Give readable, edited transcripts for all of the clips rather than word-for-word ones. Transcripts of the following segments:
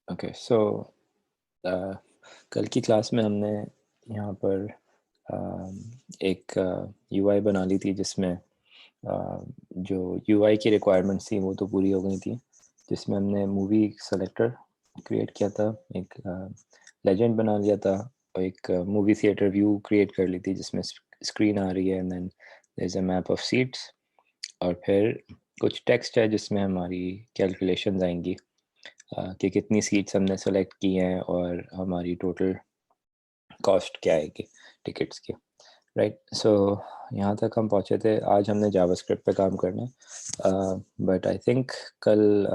Okay so कल की class में हमने यहाँ पर एक यूआई बना ली थी जिसमें जो यूआई की रिक्वायरमेंट्स थी वो तो पूरी हो गई थी, जिसमें हमने मूवी सेलेक्टर क्रिएट किया था, एक लेजेंड बना लिया था और एक मूवी थिएटर व्यू क्रिएट कर ली थी जिसमें स्क्रीन आ रही है and then there is a map of seats और फिर कुछ टेक्स्ट है जिसमें हमारी कैलकुलेशंस आएंगी कि कितनी सीट्स हमने सेलेक्ट की हैं और हमारी टोटल कॉस्ट क्या आएगी टिकट्स की, राइट। सो यहाँ तक हम पहुँचे थे। आज हमने जावास्क्रिप्ट पे काम करना है, बट आई थिंक कल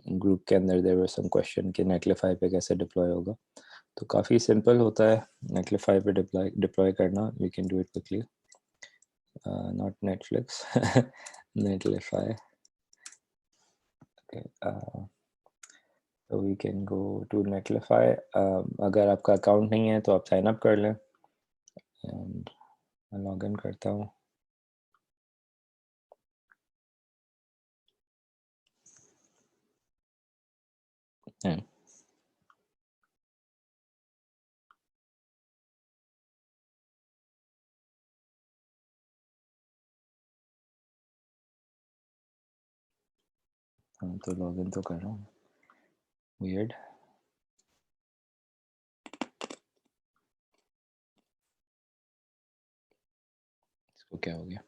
ग्रुप के अंदर देयर वर सम क्वेश्चन कि नेटलिफाई पे कैसे डिप्लॉय होगा। तो काफ़ी सिंपल होता है नेटलिफाई पे डिप्लॉय करना। We can do it quickly, not Netflix Netlify. तो we can go to Netlify. अगर आपका अकाउंट नहीं है तो आप साइन अप कर लें एंड मैं लॉग इन करता हूँ। हाँ, तो लॉग इन तो कर रहा हूँ। वियर्ड। इसको क्या हो गया?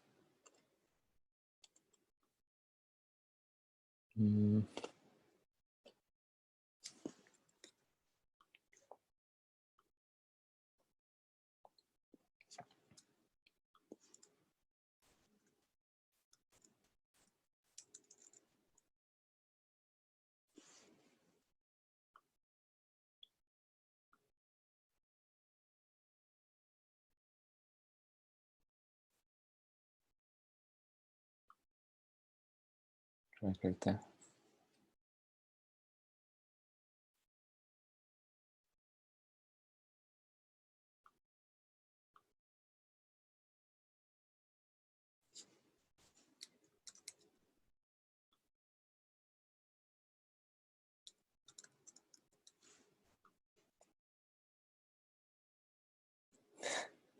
ट्राई करते हैं।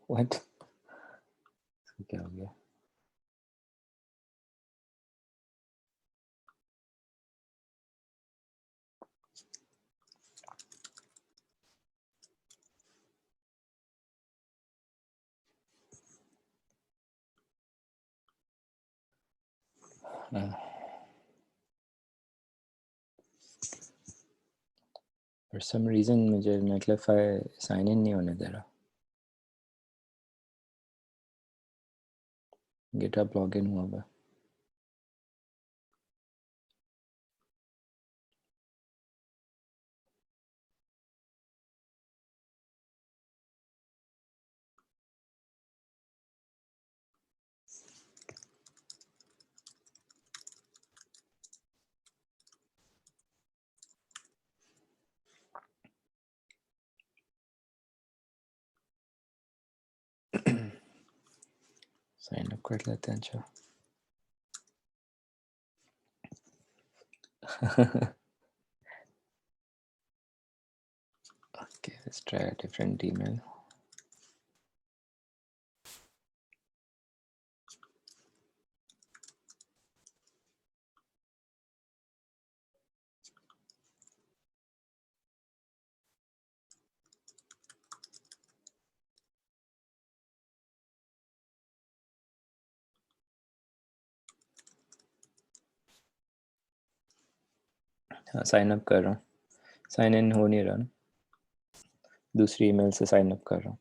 व्हाट? क्या हो गया? फॉर सम रीज़न मुझे नेटलिफाई साइन इन नहीं होने दे रहा। गिटहब लॉग इन हुआ हुआ। साइन अप कर लेते हैं। अच्छा okay, let's try a different email. हाँ, साइन अप कर रहा हूँ। साइन इन हो नहीं रहा ना, दूसरी ईमेल से साइन अप कर रहा हूँ।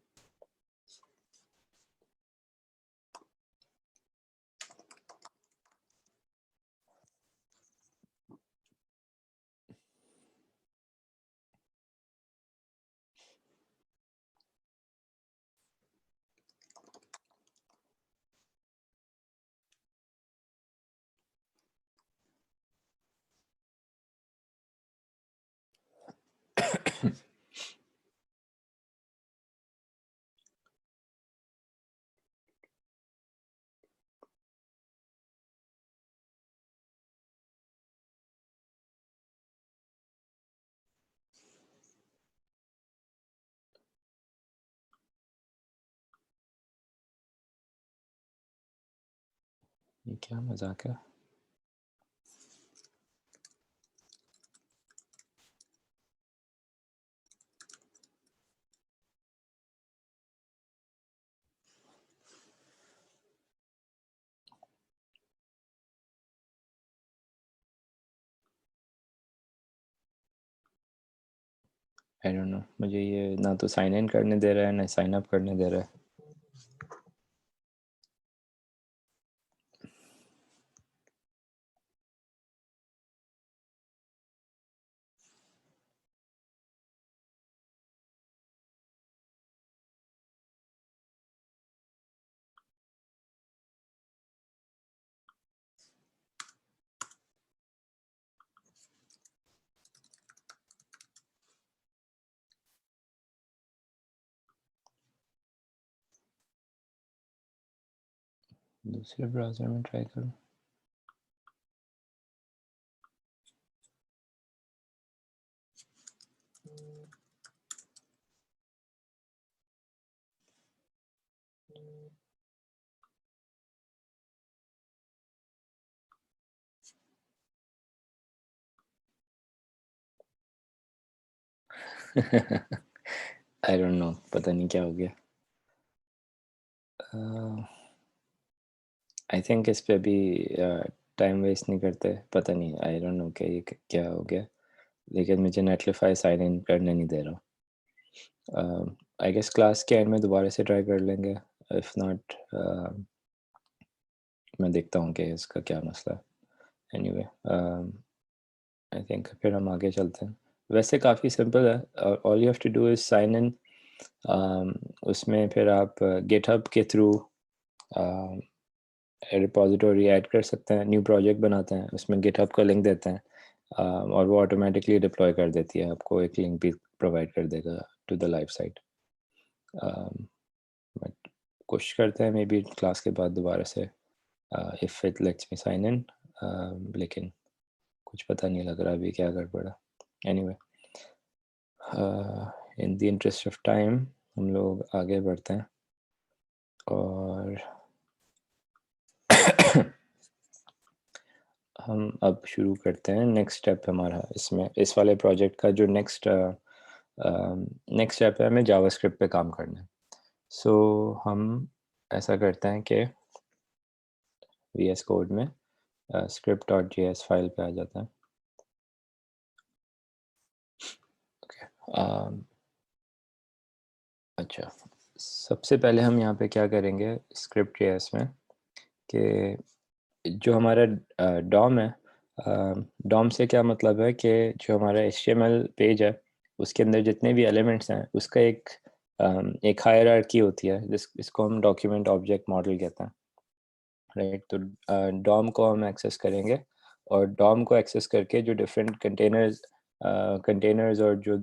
ये क्या मजाक है? आई डोंट नो, मुझे ये ना तो साइन इन करने दे रहा है ना साइन अप करने दे रहा है। दूसरे ब्राउज़र में ट्राई करूँ। आई डोंट नो, पता नहीं क्या हो गया। आई थिंक इस पे भी टाइम वेस्ट नहीं करते, पता नहीं, आई डोंट नो कि ये क्या हो गया, लेकिन मुझे नेटलिफाई साइन इन करने नहीं दे रहा। आई गेस क्लास के एंड में दोबारा से ट्राई कर लेंगे, इफ़ नॉट मैं देखता हूँ कि इसका क्या मसला है। एनीवे, आई थिंक फिर हम आगे चलते हैं। वैसे काफ़ी सिंपल है, all you have to do is sign in. उसमें फिर आप गिटहब के थ्रू रिपॉजिटरी ऐड कर सकते हैं, न्यू प्रोजेक्ट बनाते हैं, उसमें गिटहब का लिंक देते हैं, और वो ऑटोमेटिकली डिप्लॉय कर देती है, आपको एक लिंक भी प्रोवाइड कर देगा to the live site. But कोशिश करते हैं मे बी क्लास के बाद दोबारा से, if it lets me sign in, लेकिन कुछ पता नहीं लग रहा अभी क्या गड़बड़ा। Anyway, in the interest of time हम लोग आगे बढ़ते हैं और हम अब शुरू करते हैं नेक्स्ट स्टेप हमारा इसमें, इस वाले प्रोजेक्ट का जो नेक्स्ट नेक्स्ट स्टेप है, हमें जावास्क्रिप्ट पे काम करना है। सो हम ऐसा करते हैं कि VS कोड में script.js फाइल पे आ जाता है। okay. अच्छा, सबसे पहले हम यहाँ पे क्या करेंगे स्क्रिप्ट JS में कि जो हमारा डॉम है, डॉम से क्या मतलब है कि जो हमारा HTML पेज है उसके अंदर जितने भी एलिमेंट्स हैं उसका एक हायरार्की होती है, इसको हम डॉक्यूमेंट ऑब्जेक्ट मॉडल कहते हैं, राइट। तो डॉम को हम एक्सेस करेंगे और डॉम को एक्सेस करके जो डिफरेंट कंटेनर्स और जो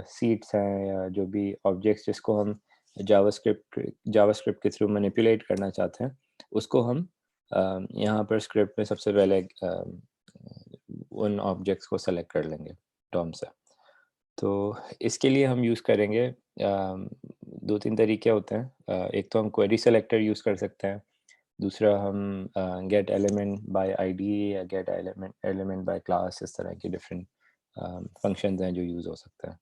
सीट्स हैं या जो भी ऑब्जेक्ट्स जिसको हम जावास्क्रिप्ट के थ्रू मैनिपुलेट करना चाहते हैं उसको हम यहाँ पर स्क्रिप्ट में सबसे पहले उन ऑब्जेक्ट्स को सेलेक्ट कर लेंगे डॉम से। तो इसके लिए हम यूज़ करेंगे, दो तीन तरीके होते हैं। एक तो हम क्वेरी सेलेक्टर यूज़ कर सकते हैं, दूसरा हम गेट एलिमेंट बाय आईडी या गेट एलिमेंट बाय क्लास, इस तरह के डिफरेंट फंक्शंस हैं जो यूज़ हो सकते हैं।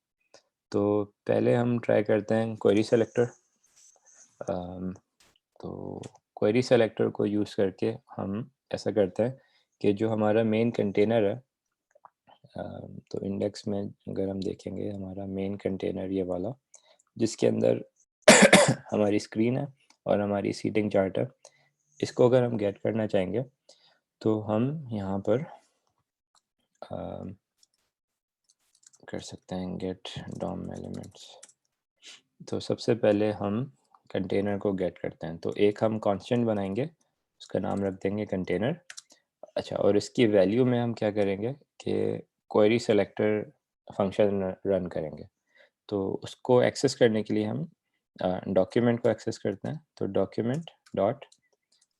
तो पहले हम ट्राई करते हैं क्वेरी सेलेक्टर। तो क्वेरी सेलेक्टर को यूज़ करके हम ऐसा करते हैं कि जो हमारा मेन कंटेनर है, तो इंडेक्स में अगर हम देखेंगे हमारा मेन कंटेनर ये वाला जिसके अंदर हमारी स्क्रीन है और हमारी सीटिंग चार्ट है, इसको अगर हम गेट करना चाहेंगे तो हम यहाँ पर कर सकते हैं गेट डॉम एलिमेंट्स। तो सबसे पहले हम कंटेनर को गेट करते हैं, तो एक हम कांस्टेंट बनाएंगे, उसका नाम रख देंगे कंटेनर। अच्छा, और इसकी वैल्यू में हम क्या करेंगे कि क्वेरी सेलेक्टर फंक्शन रन करेंगे। तो उसको एक्सेस करने के लिए हम डॉक्यूमेंट को एक्सेस करते हैं, तो डॉक्यूमेंट डॉट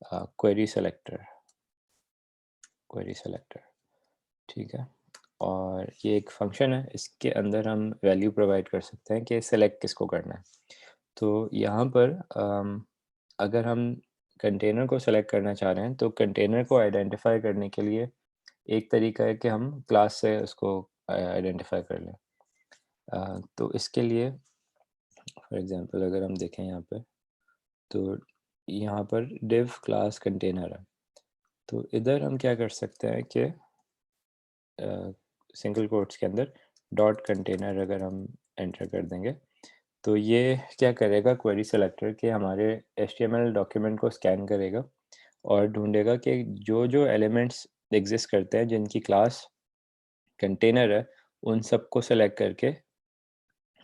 क्वेरी सेलेक्टर, ठीक है। और ये एक फंक्शन है, इसके अंदर हम वैल्यू प्रोवाइड कर सकते हैं कि सेलेक्ट किसको करना है। तो यहाँ पर अगर हम कंटेनर को सेलेक्ट करना चाह रहे हैं, तो कंटेनर को आइडेंटिफ़ाई करने के लिए एक तरीका है कि हम क्लास से उसको आइडेंटिफ़ाई कर लें। तो इसके लिए फॉर एग्ज़ाम्पल अगर हम देखें यहाँ पे, तो यहाँ पर div क्लास कंटेनर है। तो इधर हम क्या कर सकते हैं कि सिंगल कोट्स के अंदर डॉट कंटेनर अगर हम एंटर कर देंगे, तो ये क्या करेगा क्वेरी सेलेक्टर के हमारे एचटीएमएल डॉक्यूमेंट को स्कैन करेगा और ढूँढेगा कि जो-जो एलिमेंट्स एग्ज़िस्ट करते हैं जिनकी क्लास कंटेनर है, उन सबको सेलेक्ट करके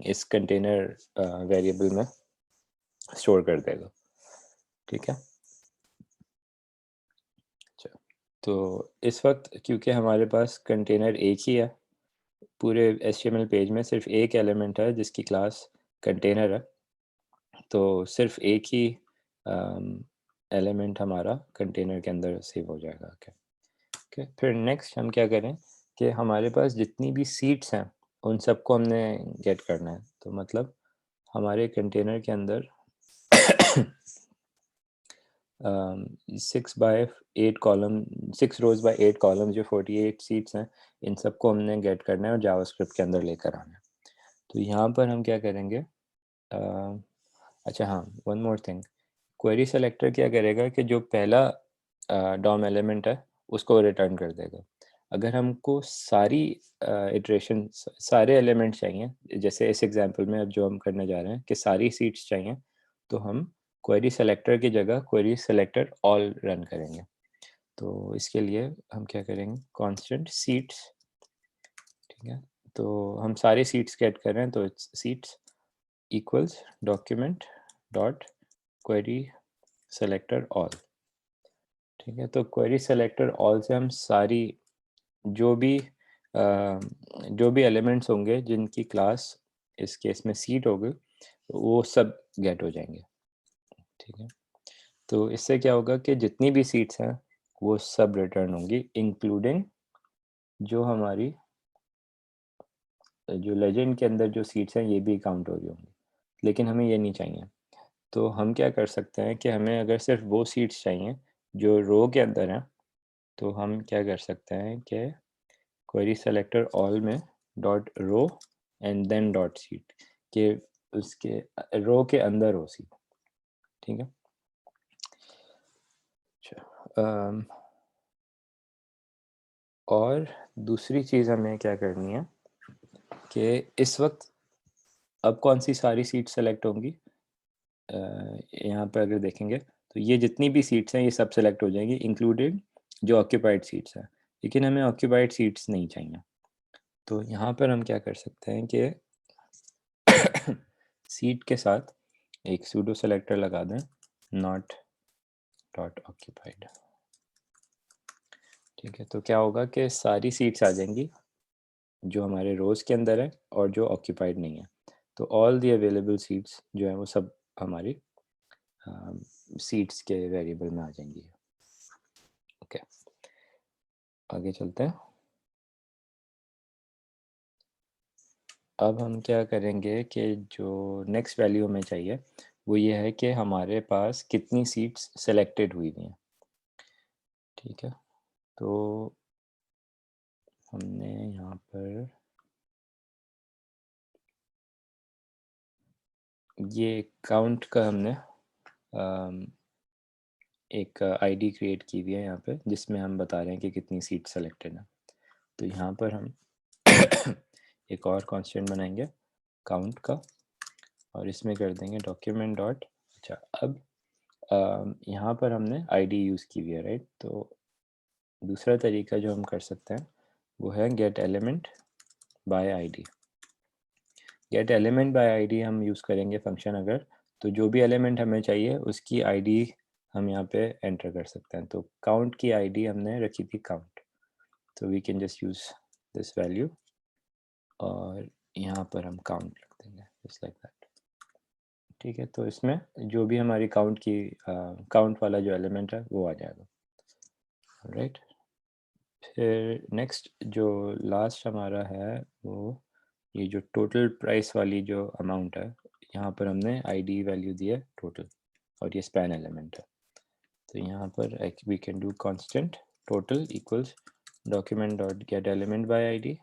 इस कंटेनर वेरिएबल में स्टोर कर देगा। ठीक है? अच्छा, तो इस वक़्त क्योंकि हमारे पास कंटेनर एक ही है, पूरे एचटीएमएल पेज में सिर्फ़ एक एलिमेंट है जिसकी क्लास कंटेनर है, तो सिर्फ़ एक ही एलिमेंट हमारा कंटेनर के अंदर सेव हो जाएगा। Okay, okay. फिर नेक्स्ट हम क्या करें कि हमारे पास जितनी भी सीट्स हैं, उन सबको हमने गेट करना है। तो मतलब हमारे कंटेनर के अंदर 6 बाय 8 कॉलम 6 रोज़ बाय 8 कॉलम जो 48 सीट्स हैं, इन सबको हमने गेट करना है और जावास्क्रिप्ट के अंदर लेकर आना है। तो यहाँ पर हम क्या करेंगे अच्छा हाँ, one more thing, query selector क्या करेगा कि जो पहला डॉम एलिमेंट है, उसको रिटर्न कर देगा। अगर हमको सारी इटरेशन सारे एलिमेंट चाहिए, जैसे इस एग्ज़ाम्पल में अब जो हम करने जा रहे हैं कि सारी सीट्स चाहिए, तो हम क्वेरी सेलेक्टर की जगह क्वेरी सेलेक्टर ऑल रन करेंगे। तो इसके लिए हम क्या करेंगे, कांस्टेंट सीट्स, ठीक है? तो हम सारी सीट्स गेट कर रहे हैं, तो seats equals document dot query selector all, ठीक है? तो क्वेरी सेलेक्टर ऑल से हम सारी जो भी जो भी एलिमेंट्स होंगे जिनकी क्लास इस केस में सीट होगी, वो सब गेट हो जाएंगे, ठीक है? तो इससे क्या होगा कि जितनी भी सीट्स हैं वो सब रिटर्न होंगी, इंक्लूडिंग जो हमारी जो लेजेंड के अंदर जो सीट्स हैं ये भी काउंट हो रही होंगी, लेकिन हमें ये नहीं चाहिए। तो हम क्या कर सकते हैं कि हमें अगर सिर्फ वो सीट्स चाहिए जो रो के अंदर हैं, तो हम क्या कर सकते हैं कि क्वेरी सेलेक्टर ऑल में dot row and then dot seat, के उसके रो के अंदर हो सीट, ठीक है? अच्छा, और दूसरी चीज़ हमें क्या करनी है कि इस वक्त अब कौन सी सारी सीट सेलेक्ट होंगी, यहाँ पे अगर देखेंगे तो ये जितनी भी सीट्स हैं ये सब सेलेक्ट हो जाएंगी, इंक्लूडेड जो ऑक्यूपाइड सीट्स हैं, लेकिन हमें ऑक्यूपाइड सीट्स नहीं चाहिए। तो यहाँ पर हम क्या कर सकते हैं कि सीट के साथ एक सूडो सेलेक्टर लगा दें, नॉट डॉट ऑक्यूपाइड, ठीक है? तो क्या होगा कि सारी सीट्स आ जाएंगी जो हमारे रोज़ के अंदर है और जो ऑक्यूपाइड नहीं है। तो ऑल दी अवेलेबल सीट्स जो है वो सब हमारी सीट्स के वेरिएबल में आ जाएंगी। ओके, आगे चलते हैं। अब हम क्या करेंगे कि जो नेक्स्ट वैल्यू हमें चाहिए वो ये है कि हमारे पास कितनी सीट्स सेलेक्टेड हुई हुई हैं, ठीक है? तो हमने यहाँ पर ये काउंट का हमने एक आईडी क्रिएट की हुई है यहाँ पे, जिसमें हम बता रहे हैं कि कितनी सीट सेलेक्टेड है। तो यहाँ पर हम एक और कांस्टेंट बनाएंगे काउंट का और इसमें कर देंगे डॉक्यूमेंट डॉट, अच्छा अब यहाँ पर हमने आईडी यूज़ की हुई है, राइट? तो दूसरा तरीका जो हम कर सकते हैं वो है gate element by ID. Gate element by ID हम यूज़ करेंगे फंक्शन अगर, तो जो भी एलिमेंट हमें चाहिए उसकी आईडी हम यहाँ पे एंटर कर सकते हैं। तो काउंट की आईडी हमने रखी थी काउंट, तो we can just use this value और यहाँ पर हम काउंट रख देंगे जस्ट लाइक दैट, ठीक है? तो इसमें जो भी हमारी काउंट की काउंट वाला जो एलिमेंट है वो आ जाएगा, राइट? फिर नेक्स्ट जो लास्ट हमारा है वो ये जो टोटल प्राइस वाली जो अमाउंट है, यहाँ पर हमने आईडी वैल्यू दी है टोटल और ये स्पैन एलिमेंट है। तो यहाँ पर we can do constant total equals document dot get element by ID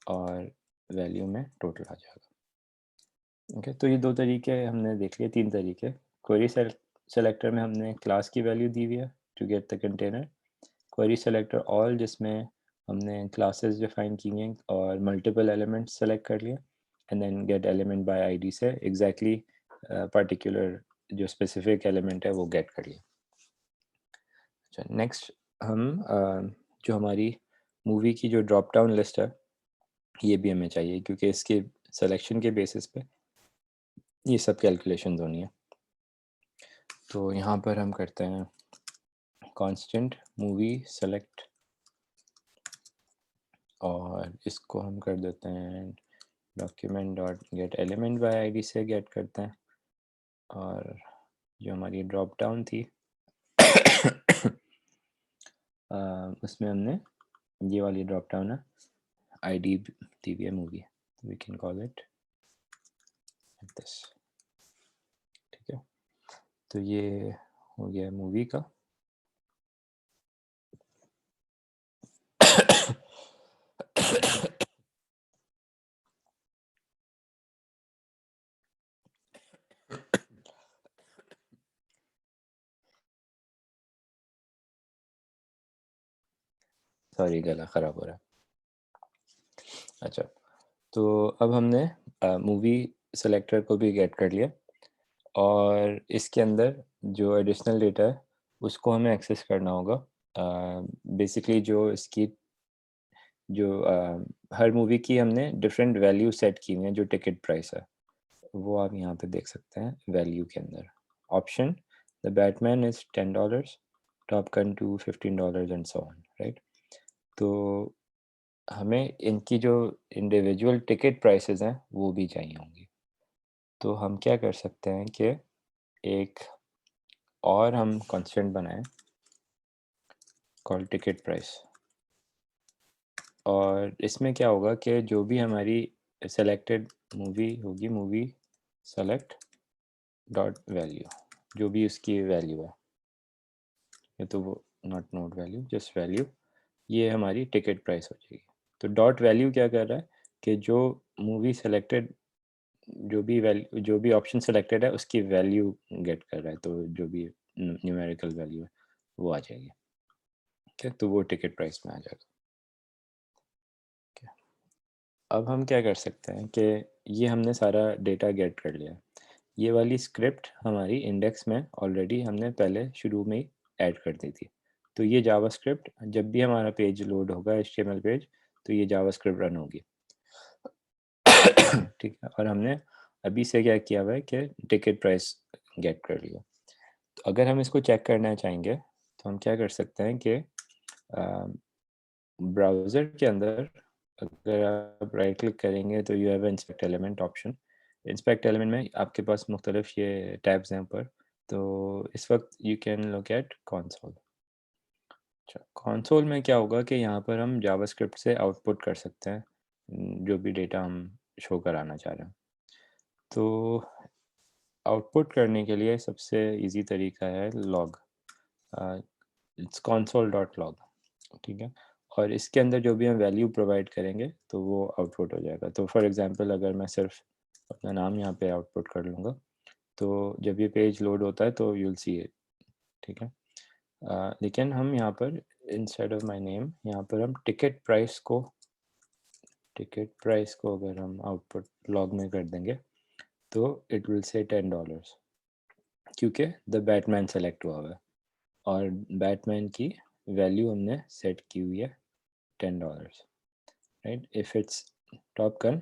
और वैल्यू में टोटल आ जाएगा। ओके, तो ये दो तरीके हमने देख लिए, तीन तरीके। क्वेरी सेलेक्टर में हमने क्लास की वैल्यू दी हुई है to get the container. Query selector all, जिसमें हमने क्लासेस डिफाइन की हैं और मल्टीपल एलिमेंट्स सेलेक्ट कर लिए, and then get element by ID से एग्जैक्टली पर्टिकुलर जो स्पेसिफिक एलिमेंट है वो गेट कर लिया। अच्छा, नेक्स्ट हम जो हमारी मूवी की जो ड्रॉप डाउन लिस्ट है ये भी हमें चाहिए, क्योंकि इसके सिलेक्शन के बेसिस पे ये सब कैलकुलेशंस होनी है। तो यहाँ पर हम करते हैं कांस्टेंट मूवी सेलेक्ट और इसको हम कर देते हैं document dot get element by ID से गेट करते हैं। और जो हमारी ड्रॉप डाउन थी उसमें हमने ये वाली ड्रॉप डाउन है आईडी दी हुई है movie, we can call it this. ठीक है, तो ये हो गया मूवी का। सॉरी, गला ख़राब हो रहा है। अच्छा, तो अब हमने मूवी सेलेक्टर को भी गेट कर लिया और इसके अंदर जो एडिशनल डेटा है उसको हमें एक्सेस करना होगा। बेसिकली जो इसकी जो हर मूवी की हमने डिफरेंट वैल्यू सेट की हुई हैं, जो टिकट प्राइस है वो आप यहाँ पे देख सकते हैं वैल्यू के अंदर। Option, the Batman is $10, Top Gun two $15 and so on, right. तो हमें इनकी जो इंडिविजुअल टिकट प्राइसेस हैं वो भी चाहिए होंगी। तो हम क्या कर सकते हैं कि एक और हम कांस्टेंट बनाएं कॉल्ड टिकट प्राइस, और इसमें क्या होगा कि जो भी हमारी सेलेक्टेड मूवी होगी, मूवी सेलेक्ट डॉट वैल्यू, जो भी उसकी वैल्यू है, ये तो वो नॉट वैल्यू, जस्ट वैल्यू, ये हमारी टिकट प्राइस हो जाएगी। तो डॉट वैल्यू क्या कर रहा है कि जो मूवी सेलेक्टेड, जो भी ऑप्शन सेलेक्टेड है उसकी वैल्यू गेट कर रहा है, तो जो भी न्यूमेरिकल वैल्यू है वो आ जाएगी। ठीक है, तो वो टिकट प्राइस में आ जाएगा। ठीक है, अब हम क्या कर सकते हैं कि ये हमने सारा डेटा गेट कर लिया। ये वाली स्क्रिप्ट हमारी इंडेक्स में ऑलरेडी हमने पहले शुरू में ही ऐड कर दी थी। तो ये जावास्क्रिप्ट जब भी हमारा पेज लोड होगा एचटीएमएल पेज, तो ये जावास्क्रिप्ट रन होगी। ठीक है, और हमने अभी से क्या किया हुआ है कि टिकट प्राइस गेट कर लिया। तो अगर हम इसको चेक करना चाहेंगे तो हम क्या कर सकते हैं कि ब्राउज़र के अंदर अगर आप राइट क्लिक करेंगे तो you have inspect element option. Inspect element में आपके पास मुख्तलिफ ये टैब्स हैं ऊपर। तो इस वक्त you can look at console. अच्छा, कंसोल में क्या होगा कि यहाँ पर हम जावास्क्रिप्ट से आउटपुट कर सकते हैं जो भी डेटा हम शो कराना चाह रहे हैं। तो आउटपुट करने के लिए सबसे इजी तरीका है log, it's console dot log. ठीक है, और इसके अंदर जो भी हम वैल्यू प्रोवाइड करेंगे तो वो आउटपुट हो जाएगा। तो फॉर एग्जांपल अगर मैं सिर्फ अपना नाम यहाँ पे आउटपुट कर लूँगा तो जब ये पेज लोड होता है तो यूल सी इट। ठीक है, लेकिन हम यहाँ पर इंस्टेड ऑफ माय नेम यहाँ पर हम टिकट प्राइस को अगर हम आउटपुट लॉग में कर देंगे तो इट विल से $10, क्योंकि द बैटमैन सेलेक्ट हुआ हुआ है और बैटमैन की वैल्यू हमने सेट की हुई है $10, right. If its top gun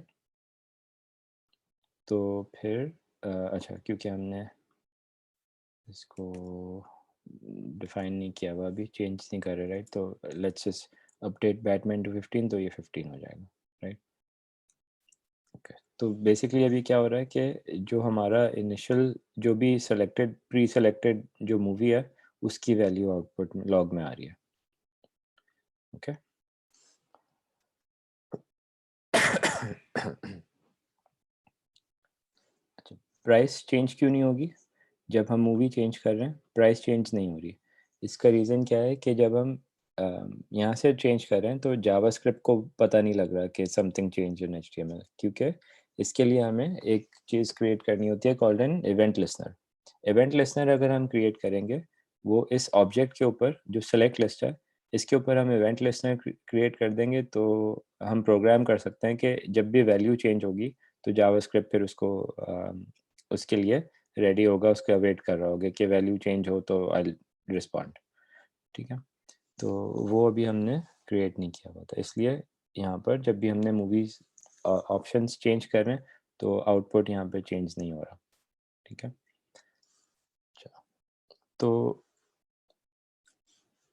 तो फिर अच्छा, क्योंकि हमने इसको डिफाइन नहीं किया हुआ, अभी चेंज नहीं कर रहे, राइट। तो let's just update Batman to 15, तो ये 15 हो जाएगा, राइट। ओके, तो बेसिकली अभी क्या हो रहा है कि जो हमारा इनिशियल जो भी सेलेक्टेड प्री सेलेक्टेड जो मूवी है उसकी वैल्यू आउटपुट में लॉग में आ रही है। ओके अच्छा, प्राइस चेंज क्यों नहीं होगी? जब हम मूवी चेंज कर रहे हैं प्राइस चेंज नहीं हो रही। इसका रीज़न क्या है कि जब हम यहाँ से चेंज कर रहे हैं तो जावास्क्रिप्ट को पता नहीं लग रहा कि समथिंग चेंज इन एचटीएमएल, क्योंकि इसके लिए हमें एक चीज़ क्रिएट करनी होती है called an event listener. Event listener अगर हम क्रिएट करेंगे, वो इस ऑब्जेक्ट के ऊपर जो सेलेक्ट लिस्ट है, इसके ऊपर हम इवेंट लिस्नर क्रिएट कर देंगे, तो हम प्रोग्राम कर सकते हैं कि जब भी वैल्यू चेंज होगी तो जावास्क्रिप्ट फिर उसको उसके लिए रेडी होगा, उसका वेट कर रहा होगा कि वैल्यू चेंज हो तो आई रिस्पॉन्ड। ठीक है, तो वो अभी हमने क्रिएट नहीं किया हुआ था, इसलिए यहाँ पर जब भी हमने मूवीज ऑप्शंस चेंज कर रहे हैं तो आउटपुट यहाँ पे चेंज नहीं हो रहा। ठीक है, अच्छा, तो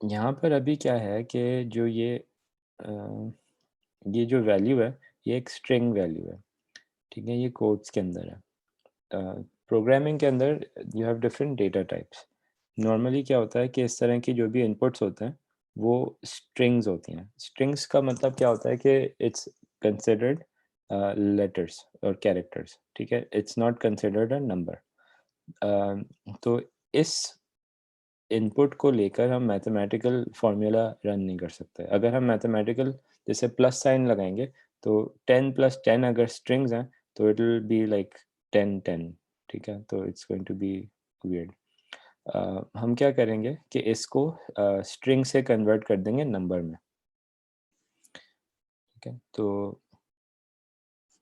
यहाँ पर अभी क्या है कि जो ये जो वैल्यू है, ये एक स्ट्रिंग वैल्यू है। ठीक है, ये कोड्स के अंदर है। प्रोग्रामिंग के अंदर you have different data types. Normally क्या होता है कि इस तरह की जो भी इनपुट्स होते हैं वो स्ट्रिंग्स होती हैं। स्ट्रिंग्स का मतलब क्या होता है कि इट्स कंसिडर्ड लेटर्स और कैरेक्टर्स। ठीक है, it's not considered a number. तो इस इनपुट को लेकर हम मैथमेटिकल फार्मूला रन नहीं कर सकते। अगर हम मैथमेटिकल जैसे प्लस साइन लगाएंगे तो 10 + 10 अगर स्ट्रिंग्स हैं तो इट विल बी लाइक 10 10। ठीक है, तो it's going to be weird. हम क्या करेंगे कि इसको स्ट्रिंग से कन्वर्ट कर देंगे नंबर में। ठीक है, तो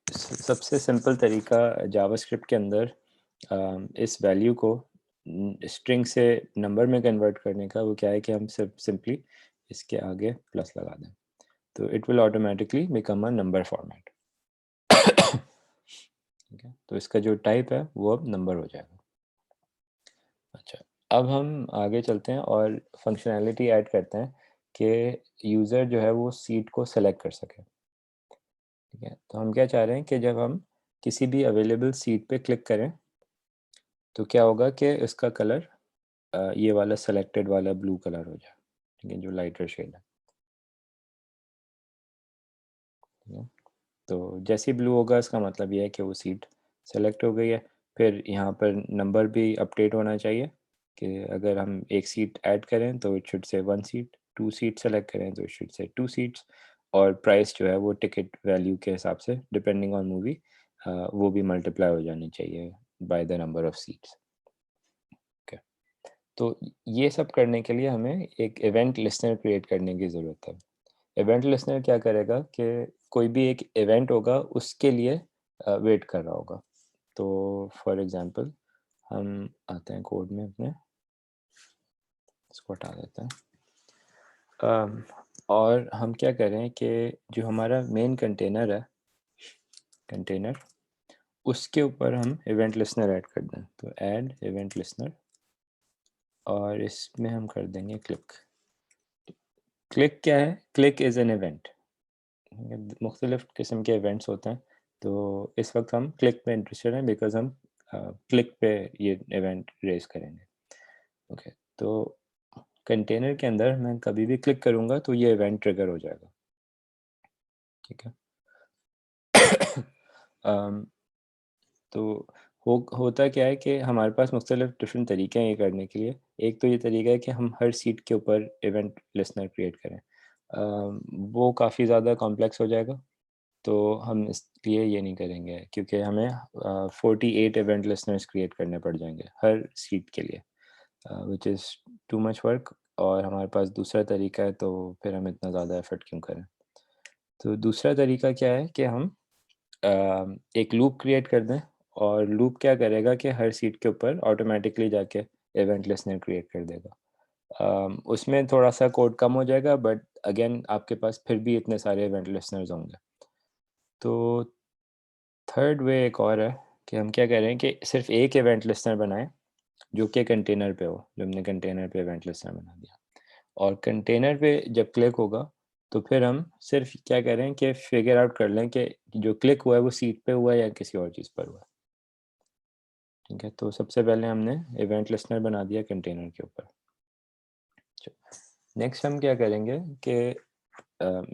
सबसे सिंपल तरीका जावास्क्रिप्ट के अंदर इस वैल्यू को स्ट्रिंग से नंबर में कन्वर्ट करने का वो क्या है कि हम सिर्फ सिंपली इसके आगे प्लस लगा दें, तो it will automatically become a number format. ठीक है, तो इसका जो टाइप है वो अब नंबर हो जाएगा। अच्छा, अब हम आगे चलते हैं और फंक्शनैलिटी ऐड करते हैं कि यूज़र जो है वो सीट को सेलेक्ट कर सके। ठीक है, तो हम क्या चाह रहे हैं कि जब हम किसी भी अवेलेबल सीट पे क्लिक करें तो क्या होगा कि इसका कलर ये वाला सेलेक्टेड वाला ब्लू कलर हो जाए। ठीक है, जो लाइटर शेड है। ठीक है, तो जैसे ही ब्लू होगा इसका मतलब ये है कि वो सीट सेलेक्ट हो गई है। फिर यहाँ पर नंबर भी अपडेट होना चाहिए कि अगर हम एक सीट ऐड करें तो it should say 1 seat, 2 seat select करें तो इट शुड से 2 सीट्स, और प्राइस जो है वो टिकट वैल्यू के हिसाब से डिपेंडिंग ऑन मूवी वो भी मल्टीप्लाई हो जानी चाहिए by the number of seats. Okay, तो ये सब करने के लिए हमें एक इवेंट लिस्नर क्रिएट करने की ज़रूरत है। इवेंट लिस्नर क्या करेगा कि कोई भी एक इवेंट होगा उसके लिए वेट कर रहा होगा। तो फॉर एग्जांपल हम आते हैं कोड में अपने, इसको हटा देते हैं। अम, और हम क्या करें कि जो हमारा मेन कंटेनर है, कंटेनर, उसके ऊपर हम इवेंट लिस्नर ऐड कर दें। तो ऐड इवेंट लिस्नर, और इसमें हम कर देंगे क्लिक। क्लिक क्या है? Click is an event. मुख्तलिफ़ किस्म के इवेंट्स होते हैं, तो इस वक्त हम क्लिक पे इंटरेस्टेड हैं बिकॉज हम क्लिक पे ये इवेंट रेज करेंगे। ओके, तो कंटेनर के अंदर मैं कभी भी क्लिक करूँगा तो ये इवेंट ट्रिगर हो जाएगा। ठीक है। अम, तो होता क्या है कि हमारे पास मुख्तलिफ डिफरेंट तरीके हैं ये करने के लिए। एक तो ये तरीका है कि हम हर सीट के ऊपर इवेंट लिस्नर क्रिएट करें। वो काफ़ी ज़्यादा कॉम्प्लेक्स हो जाएगा, तो हम इसलिए ये नहीं करेंगे, क्योंकि हमें 48 इवेंट लिस्नर्स क्रिएट करने पड़ जाएंगे हर सीट के लिए, which is too much work. और हमारे पास दूसरा तरीका है, तो फिर हम इतना ज़्यादा एफर्ट क्यों करें। तो दूसरा तरीका क्या है कि हम एक लूप क्रिएट कर दें, और लूप क्या करेगा कि हर सीट के ऊपर ऑटोमेटिकली जाके इवेंट लिस्नर क्रिएट कर देगा। उसमें थोड़ा सा कोड कम हो जाएगा, बट अगेन आपके पास फिर भी इतने सारे इवेंट लिस्नर्स होंगे। तो थर्ड वे एक और है कि हम क्या कह रहे हैं कि सिर्फ एक इवेंट लिस्नर बनाएं जो कि कंटेनर पे हो, जो हमने कंटेनर पे इवेंट लिस्नर बना दिया, और कंटेनर पे जब क्लिक होगा तो फिर हम सिर्फ क्या कह रहे हैं कि फिगर आउट कर लें कि जो क्लिक हुआ है वो सीट पे हुआ है या किसी और चीज़ पर हुआ है। ठीक है, तो सबसे पहले हमने इवेंट लिस्नर बना दिया कंटेनर के ऊपर। नेक्स्ट हम क्या करेंगे कि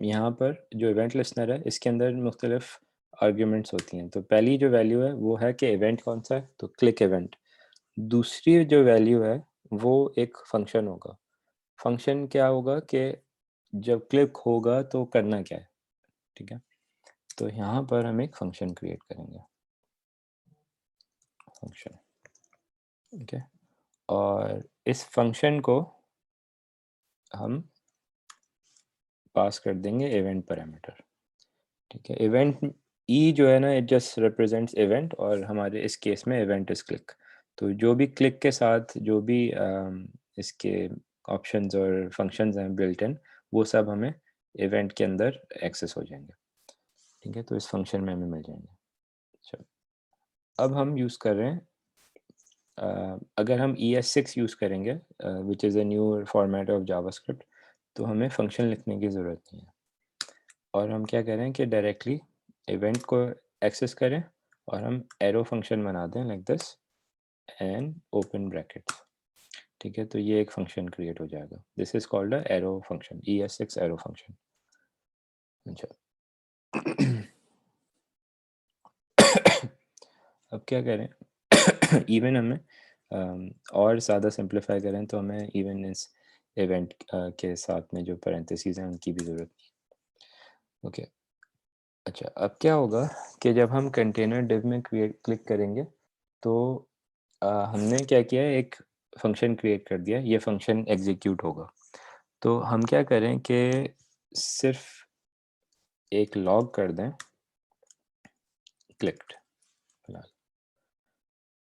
यहाँ पर जो इवेंट लिस्नर है इसके अंदर मुख्तलिफ आर्ग्यूमेंट्स होती हैं। तो पहली जो वैल्यू है वो है कि इवेंट कौन सा है, तो क्लिक इवेंट। दूसरी जो वैल्यू है वो एक फंक्शन होगा। फंक्शन क्या होगा कि जब क्लिक होगा तो करना क्या है, ठीक है? तो यहाँ पर हम एक फंक्शन क्रिएट करेंगे, फंक्शन, ठीक है? और इस फंक्शन को हम पास कर देंगे इवेंट पैरामीटर, ठीक है? इवेंट ई जो है ना, इट जस्ट रिप्रेजेंट्स इवेंट, और हमारे इस केस में इवेंट इज क्लिक। तो जो भी क्लिक के साथ जो भी इसके ऑप्शंस और फंक्शंस हैं बिल्ट इन, वो सब हमें इवेंट के अंदर एक्सेस हो जाएंगे, ठीक है? तो इस फंक्शन में हमें मिल जाएंगे। चलो, अब हम यूज़ कर रहे हैं अगर हम ES6 यूज़ करेंगे, which is a new format of JavaScript, तो हमें फंक्शन लिखने की ज़रूरत नहीं है। और हम क्या करें कि डायरेक्टली इवेंट को एक्सेस करें और हम एरो फंक्शन बना दें like this and open bracket, ठीक है? तो ये एक फंक्शन क्रिएट हो जाएगा। This is called a arrow function, ES6 arrow function. अच्छा अब क्या करें इवन हमें और ज़्यादा सिंप्लीफाई करें तो हमें इवन इस इवेंट के साथ में जो पैरेंथेसिस हैं उनकी भी ज़रूरत नहीं। ओके, अच्छा, अब क्या होगा कि जब हम कंटेनर डिव में क्लिक करेंगे तो हमने क्या किया है, एक फंक्शन क्रिएट कर दिया, ये फंक्शन एग्जीक्यूट होगा। तो हम क्या करें कि सिर्फ एक लॉग कर दें क्लिक्ड फिलहाल।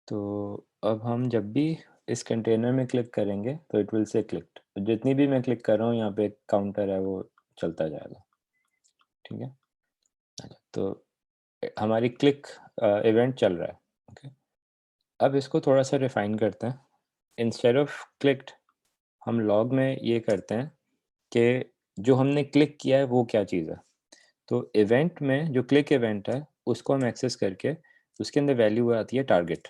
तो अब हम जब भी इस कंटेनर में क्लिक करेंगे तो इट विल से क्लिक्ड। जितनी भी मैं क्लिक कर रहा हूँ यहाँ पे एक काउंटर है वो चलता जाएगा, ठीक है? अच्छा, तो हमारी क्लिक इवेंट चल रहा है। ओके, अब इसको थोड़ा सा रिफाइन करते हैं। इंस्टेड ऑफ क्लिक्ड हम लॉग में ये करते हैं कि जो हमने क्लिक किया है वो क्या चीज़ है। तो इवेंट में जो क्लिक इवेंट है उसको हम एक्सेस करके उसके अंदर वैल्यू आती है टारगेट,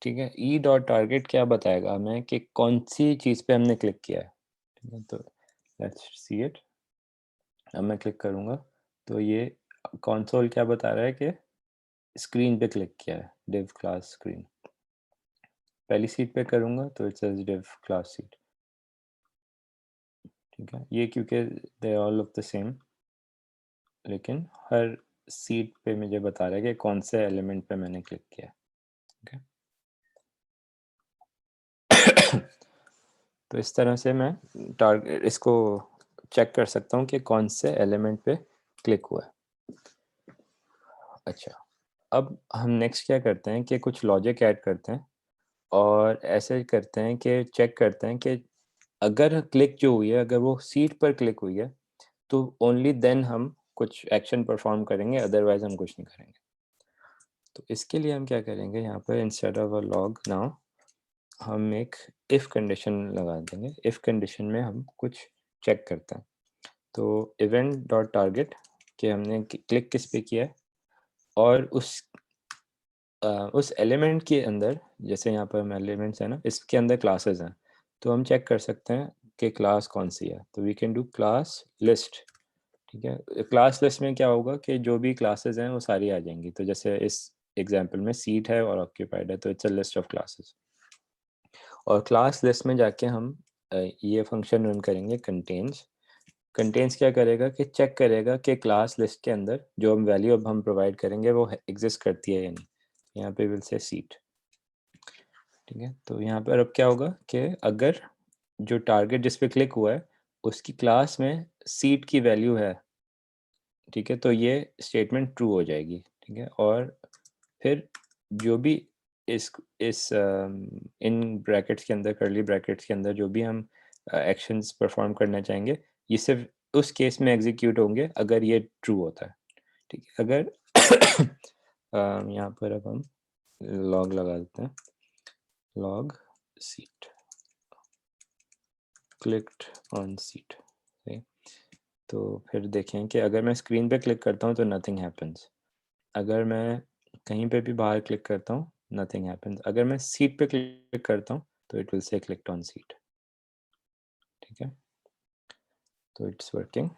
ठीक है? ई डॉट टारगेट क्या बताएगा हमें कि कौन सी चीज़ पे हमने क्लिक किया है, ठीक है? तो लेट्स सी इट। अब मैं क्लिक करूँगा तो ये कंसोल क्या बता रहा है कि स्क्रीन पे क्लिक किया है, डिव क्लास स्क्रीन। पहली सीट पे करूँगा तो it says div class seat, ठीक है? ये क्योंकि they all look the same, लेकिन हर सीट पे मुझे बता रहा है कि कौन से एलिमेंट पे मैंने क्लिक किया है, ओके? तो इस तरह से मैं टारगेट इसको चेक कर सकता हूँ कि कौन से एलिमेंट पे क्लिक हुआ है। अच्छा, अब हम नेक्स्ट क्या करते हैं कि कुछ लॉजिक ऐड करते हैं और ऐसे करते हैं कि चेक करते हैं कि अगर क्लिक जो हुई है, अगर वो सीट पर क्लिक हुई है, तो ओनली देन हम कुछ एक्शन परफॉर्म करेंगे, अदरवाइज हम कुछ नहीं करेंगे। तो इसके लिए हम क्या करेंगे, यहाँ पर instead of a log now हम एक इफ़ कंडीशन लगा देंगे। इफ़ कंडीशन में हम कुछ चेक करते हैं। तो इवेंट डॉट टारगेट कि हमने क्लिक किस पे किया है और उस एलिमेंट के अंदर, जैसे यहाँ पर एलिमेंट्स है ना, इसके अंदर क्लासेस हैं, तो हम चेक कर सकते हैं कि क्लास कौन सी है। तो we can do class list, ठीक है? क्लास लिस्ट में क्या होगा कि जो भी क्लासेस हैं वो सारी आ जाएंगी। तो जैसे इस एग्जांपल में सीट है और ऑक्यूपाइड है, तो it's a list of classes. और क्लास लिस्ट में जाके हम ये फंक्शन रन करेंगे कंटेन्स। कंटेन्स क्या करेगा कि चेक करेगा कि क्लास लिस्ट के अंदर जो हम वैल्यू अब हम प्रोवाइड करेंगे वो एग्जिस्ट करती है या नहीं। यहाँ पे विल से सीट, ठीक है? तो यहाँ पर अब क्या होगा कि अगर जो टारगेट जिस पे क्लिक हुआ है उसकी क्लास में सीट की वैल्यू है, ठीक है, तो ये स्टेटमेंट ट्रू हो जाएगी, ठीक है? और फिर जो भी इस इन ब्रैकेट्स के अंदर, कर्ली ब्रैकेट्स के अंदर जो भी हम एक्शंस परफॉर्म करना चाहेंगे, ये सिर्फ उस केस में एग्जीक्यूट होंगे अगर ये ट्रू होता है, ठीक है? अगर यहाँ पर अब हम लॉग लगा देते हैं, log seat, clicked on seat, तो फिर देखें कि अगर मैं स्क्रीन पे क्लिक करता हूँ तो नथिंग हैपन्स। अगर मैं कहीं पे भी बाहर क्लिक करता हूँ, नथिंग हैपन्स। अगर मैं सीट पे क्लिक करता हूँ तो it will say clicked on seat, ठीक है? तो इट्स वर्किंग।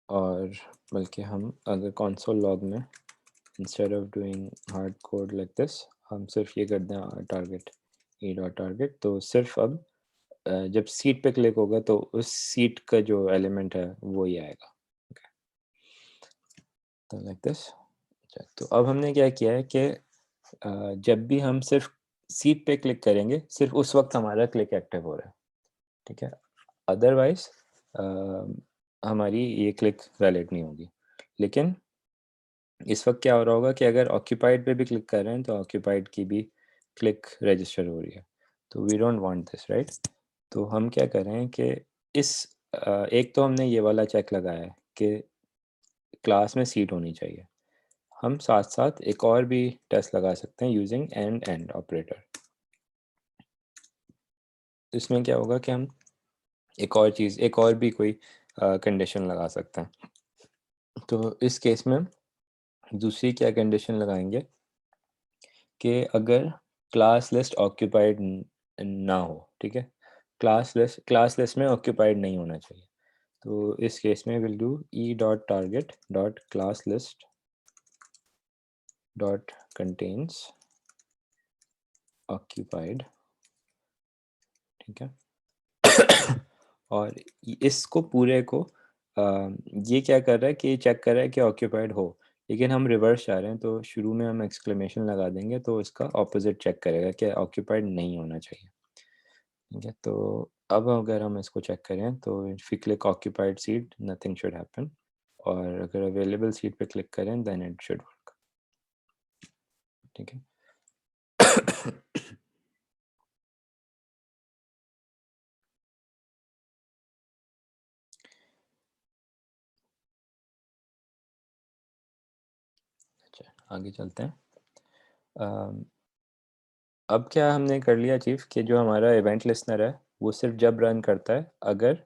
और बल्कि हम अगर कंसोल लॉग में instead of doing hard code like this हम सिर्फ ये कर दें टारगेट ई डॉट टारगेट, तो सिर्फ अब जब सीट पे क्लिक होगा तो उस सीट का जो एलिमेंट है वो ही आएगा। okay. तो लाइक दिस। तो अब हमने क्या किया है कि जब भी हम सिर्फ सीट पे क्लिक करेंगे सिर्फ उस वक्त हमारा क्लिक एक्टिव हो रहा है, ठीक है। अदरवाइज हमारी ये क्लिक वैलिड नहीं होगी। लेकिन इस वक्त क्या हो रहा होगा कि अगर ऑक्यूपाइड पे भी क्लिक कर रहे हैं तो ऑक्यूपाइड की भी क्लिक रजिस्टर हो रही है, तो we don't want this, right. तो हम क्या कर रहे हैं कि इस एक तो हमने ये वाला चेक लगाया है कि क्लास में सीट होनी चाहिए। हम साथ साथ एक और भी टेस्ट लगा सकते हैं यूजिंग एंड ऑपरेटर। इसमें क्या होगा कि हम एक और भी कोई कंडीशन लगा सकते हैं। तो इस केस में दूसरी क्या कंडीशन लगाएंगे कि अगर क्लास लिस्ट ऑक्यूपाइड ना हो, ठीक है, क्लास लिस्ट में ऑक्यूपाइड नहीं होना चाहिए। तो इस केस में will do E dot target dot class list dot contains occupied, ठीक है। और इसको पूरे को ये क्या कर रहा है कि चेक कर रहा है कि ऑक्यूपाइड हो, लेकिन हम रिवर्स जा रहे हैं तो शुरू में हम एक्सक्लेमेशन लगा देंगे तो इसका ऑपोजिट चेक करेगा कि ऑक्यूपाइड नहीं होना चाहिए, ठीक है। तो अब अगर हम इसको चेक करें तो if we click occupied seat nothing should happen, और अगर अवेलेबल सीट पे क्लिक करें देन इट शुड वर्क, ठीक है। अच्छा, आगे चलते हैं। अम, अब क्या हमने कर लिया चीफ कि जो हमारा इवेंट लिस्नर है वो सिर्फ जब रन करता है अगर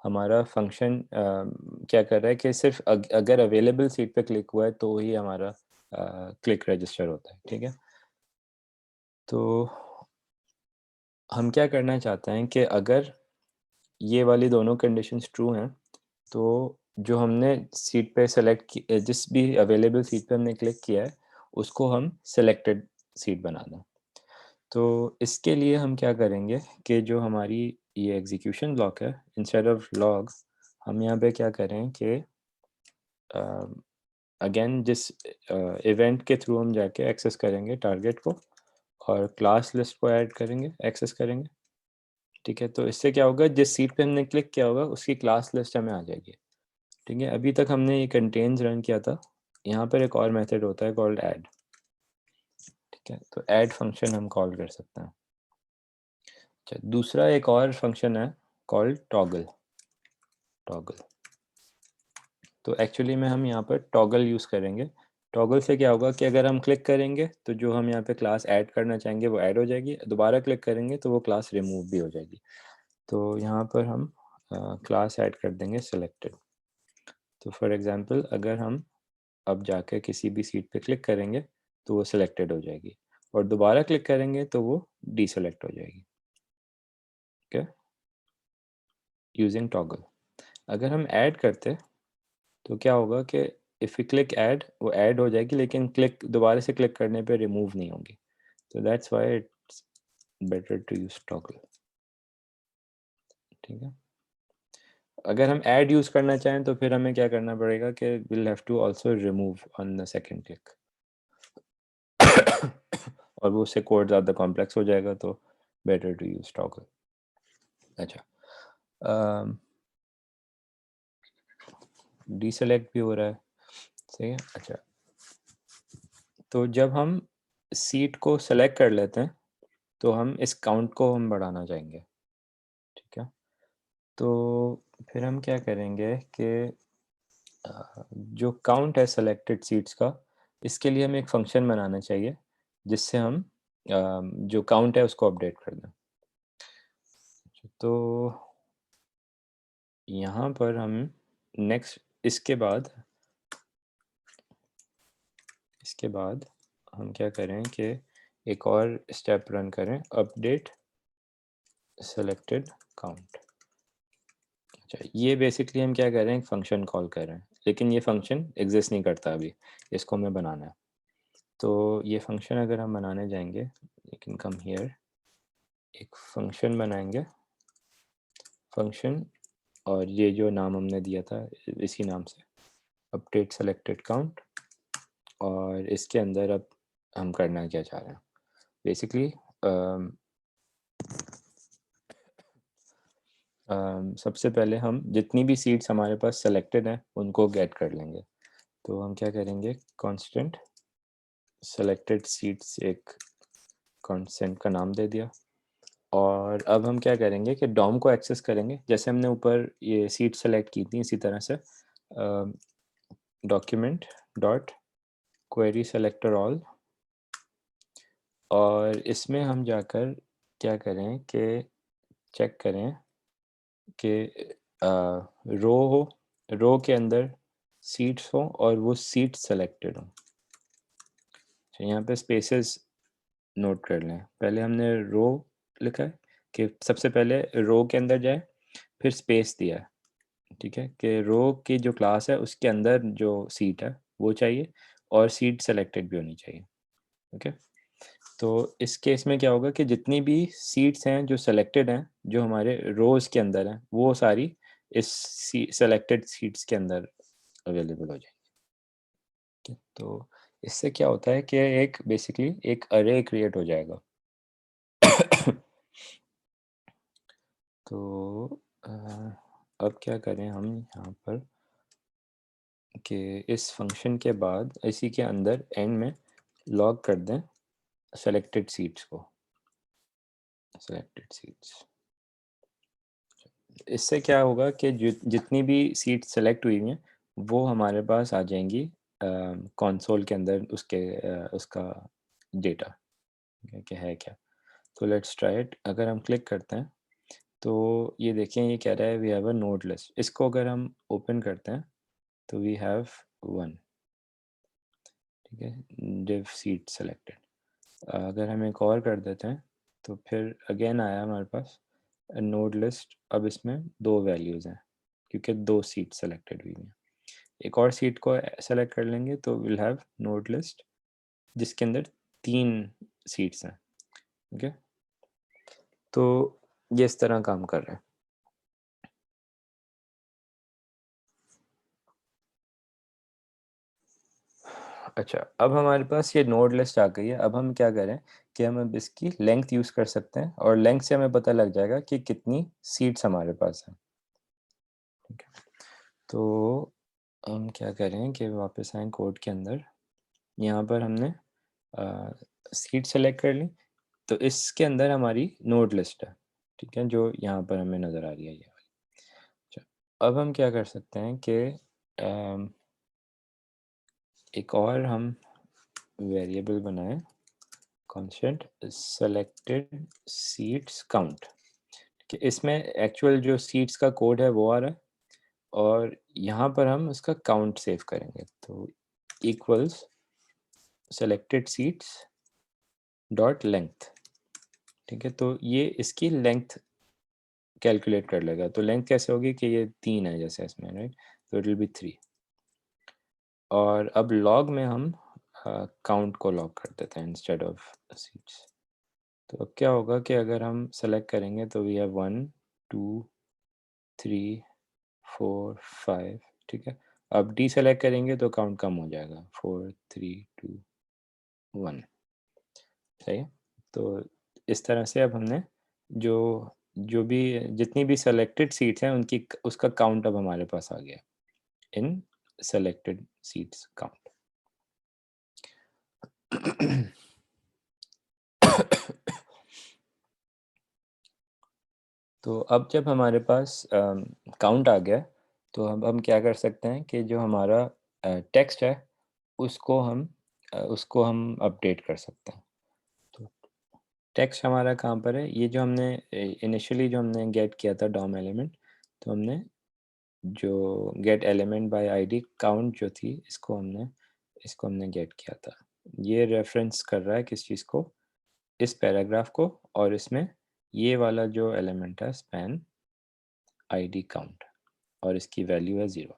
हमारा फंक्शन क्या कर रहा है कि सिर्फ अगर अवेलेबल सीट पे क्लिक हुआ है तो ही हमारा क्लिक रजिस्टर होता है, ठीक है। तो हम क्या करना चाहते हैं कि अगर ये वाली दोनों कंडीशंस ट्रू हैं तो जो हमने सीट पे सेलेक्ट की, जिस भी अवेलेबल सीट पे हमने क्लिक किया है उसको हम सेलेक्टेड सीट बना दें। तो इसके लिए हम क्या करेंगे कि जो हमारी ये एग्जीक्यूशन ब्लॉक है इंस्टेड ऑफ लॉग हम यहाँ पे क्या करें कि अगेन जिस इवेंट के थ्रू हम जाके एक्सेस करेंगे टारगेट को और क्लास लिस्ट को ऐड करेंगे, एक्सेस करेंगे, ठीक है। तो इससे क्या होगा जिस सीट पे हमने क्लिक किया होगा उसकी क्लास लिस्ट हमें आ जाएगी, ठीक है। अभी तक हमने ये कंटेन्स रन किया था। यहाँ पर एक और मेथड होता है कॉल्ड ऐड, ठीक है। तो ऐड फंक्शन हम कॉल कर सकते हैं। अच्छा, दूसरा एक और फंक्शन है कॉल्ड टॉगल। टॉगल तो एक्चुअली में हम यहाँ पर टॉगल यूज़ करेंगे। टॉगल से क्या होगा कि अगर हम क्लिक करेंगे तो जो हम यहाँ पे क्लास ऐड करना चाहेंगे वो ऐड हो जाएगी, दोबारा क्लिक करेंगे तो वो क्लास रिमूव भी हो जाएगी। तो यहाँ पर हम क्लास ऐड कर देंगे सिलेक्टेड। तो फॉर एग्ज़ाम्पल अगर हम अब जाकर किसी भी सीट पे क्लिक करेंगे तो वो सिलेक्टेड हो जाएगी और दोबारा क्लिक करेंगे तो वो डीसेलेक्ट हो जाएगी, ठीक है, यूजिंग टॉगल। अगर हम ऐड करते तो क्या होगा कि इफ़ यू क्लिक ऐड वो ऐड हो जाएगी लेकिन क्लिक दोबारा से क्लिक करने पे रिमूव नहीं होगी। तो that's why it's better to use toggle, ठीक है। अगर हम ऐड यूज़ करना चाहें तो फिर हमें क्या करना पड़ेगा कि we'll have to also remove on the second click और वो उससे कोड ज़्यादा कॉम्प्लेक्स हो जाएगा, तो बेटर टू यूज़ टॉगल। अच्छा, डीसेलेक्ट भी हो रहा है, सही है। अच्छा, तो जब हम सीट को सेलेक्ट कर लेते हैं तो हम इस काउंट को हम बढ़ाना चाहेंगे, ठीक है। तो फिर हम क्या करेंगे कि जो काउंट है सेलेक्टेड सीट्स का इसके लिए हमें एक फंक्शन बनाना चाहिए जिससे हम जो काउंट है उसको अपडेट कर दें। तो यहाँ पर हम नेक्स्ट इसके बाद हम क्या करें कि एक और स्टेप रन करें, अपडेट सेलेक्टेड काउंट। अच्छा, ये बेसिकली हम क्या कर रहे हैं, एक फंक्शन कॉल कर रहे हैं, लेकिन ये फंक्शन एग्जिस्ट नहीं करता अभी, इसको हमें बनाना है। तो ये फंक्शन अगर हम बनाने जाएंगे, यू कैन कम हियर, एक फंक्शन बनाएंगे, फंक्शन, और ये जो नाम हमने दिया था इसी नाम से, अपडेट सेलेक्टेड काउंट, और इसके अंदर अब हम करना क्या चाह रहे हैं बेसिकली, सबसे पहले हम जितनी भी सीट्स हमारे पास सेलेक्टेड हैं उनको गेट कर लेंगे। तो हम क्या करेंगे, कांस्टेंट सेलेक्टेड सीट्स, एक कांस्टेंट का नाम दे दिया, और अब हम क्या करेंगे कि डॉम को एक्सेस करेंगे, जैसे हमने ऊपर ये सीट सेलेक्ट की थी इसी तरह से, document dot query selector all, और इसमें हम जाकर क्या करें कि चेक करें कि रो हो, रो के अंदर सीट्स हो और वो सीट सेलेक्टेड हो। तो यहाँ पे स्पेसेस नोट कर लें, पहले हमने रो लिखा है कि सबसे पहले रो के अंदर जाए, फिर स्पेस दिया है, ठीक है, कि रो की जो क्लास है उसके अंदर जो सीट है वो चाहिए, और सीट सेलेक्टेड भी होनी चाहिए। ओके, तो इस केस में क्या होगा कि जितनी भी सीट्स हैं जो सेलेक्टेड हैं, जो हमारे रोज के अंदर हैं, वो सारी इस सेलेक्टेड सीट्स के अंदर अवेलेबल हो जाएंगी। ठीक है, तो इससे क्या होता है कि एक बेसिकली एक अरे क्रिएट हो जाएगा। तो अब क्या करें हम यहाँ पर कि इस फंक्शन के बाद इसी के अंदर एंड में लॉग कर दें सेलेक्टेड सीट्स को, सेलेक्टेड सीट्स। इससे क्या होगा कि जितनी भी सीट सेलेक्ट हुई हैं वो हमारे पास आ जाएंगी कंसोल के अंदर, उसके उसका डेटा कि है क्या। तो लेट्स ट्राई इट, अगर हम क्लिक करते हैं तो ये देखें, ये कह रहा है we have a node list. इसको अगर हम ओपन करते हैं तो वी हैव 1, ठीक है, डिव सीट सेलेक्टेड। अगर हम एक और कर देते हैं तो फिर अगेन आया हमारे पास नोड लिस्ट। अब इसमें 2 वैल्यूज़ हैं क्योंकि 2 सीट सेलेक्टेड हुई हैं। एक और सीट को सेलेक्ट कर लेंगे तो विल हैव नोड लिस्ट जिसके अंदर 3 सीट्स हैं। ओके, तो ये इस तरह काम कर रहे हैं। अच्छा, अब हमारे पास ये नोड लिस्ट आ गई है। अब हम क्या करें कि हम अब इसकी लेंथ यूज़ कर सकते हैं, और लेंथ से हमें पता लग जाएगा कि कितनी सीट्स हमारे पास हैं। ठीक है, तो हम क्या करें कि वापस आएँ कोड के अंदर। यहाँ पर हमने सीट सेलेक्ट कर ली, तो इसके अंदर हमारी नोड लिस्ट है, ठीक है, जो यहाँ पर हमें नज़र आ रही है ये वाली। अच्छा, अब हम क्या कर सकते हैं कि एक और हम वेरिएबल बनाएं, कांस्टेंट सेलेक्टेड सीट्स काउंट, कि इसमें एक्चुअल जो सीट्स का कोड है वो आ रहा है, और यहाँ पर हम इसका काउंट सेव करेंगे। तो equals selected seats dot length, ठीक है, तो ये इसकी लेंथ कैलकुलेट कर लेगा। तो लेंथ कैसे होगी कि ये 3 है जैसे इसमें, राइट, तो इट विल बी 3। और अब लॉग में हम काउंट को लॉग कर देते हैं इंस्टेड ऑफ सीट्स। तो अब क्या होगा कि अगर हम सेलेक्ट करेंगे तो वी हैव 1 2 3 4 5, ठीक है। अब डी सेलेक्ट करेंगे तो काउंट कम हो जाएगा, 4 3 2 1, सही है। तो इस तरह से अब हमने जो जो भी जितनी भी सेलेक्टेड सीट्स हैं उनकी उसका काउंट अब हमारे पास आ गया इन सेलेक्टेड सीट्स काउंट। तो अब जब हमारे पास काउंट आ गया, तो हम क्या कर सकते हैं कि जो हमारा टेक्स्ट है उसको हम अपडेट कर सकते हैं। तो टेक्स्ट हमारा कहाँ पर है, ये जो हमने इनिशियली जो हमने गेट किया था डॉम एलिमेंट, तो हमने जो gate element by ID count जो थी इसको हमने गेट किया था। ये रेफरेंस कर रहा है किस चीज़ को, इस पैराग्राफ को, और इसमें ये वाला जो एलिमेंट है स्पैन आईडी काउंट। और इसकी वैल्यू है 0।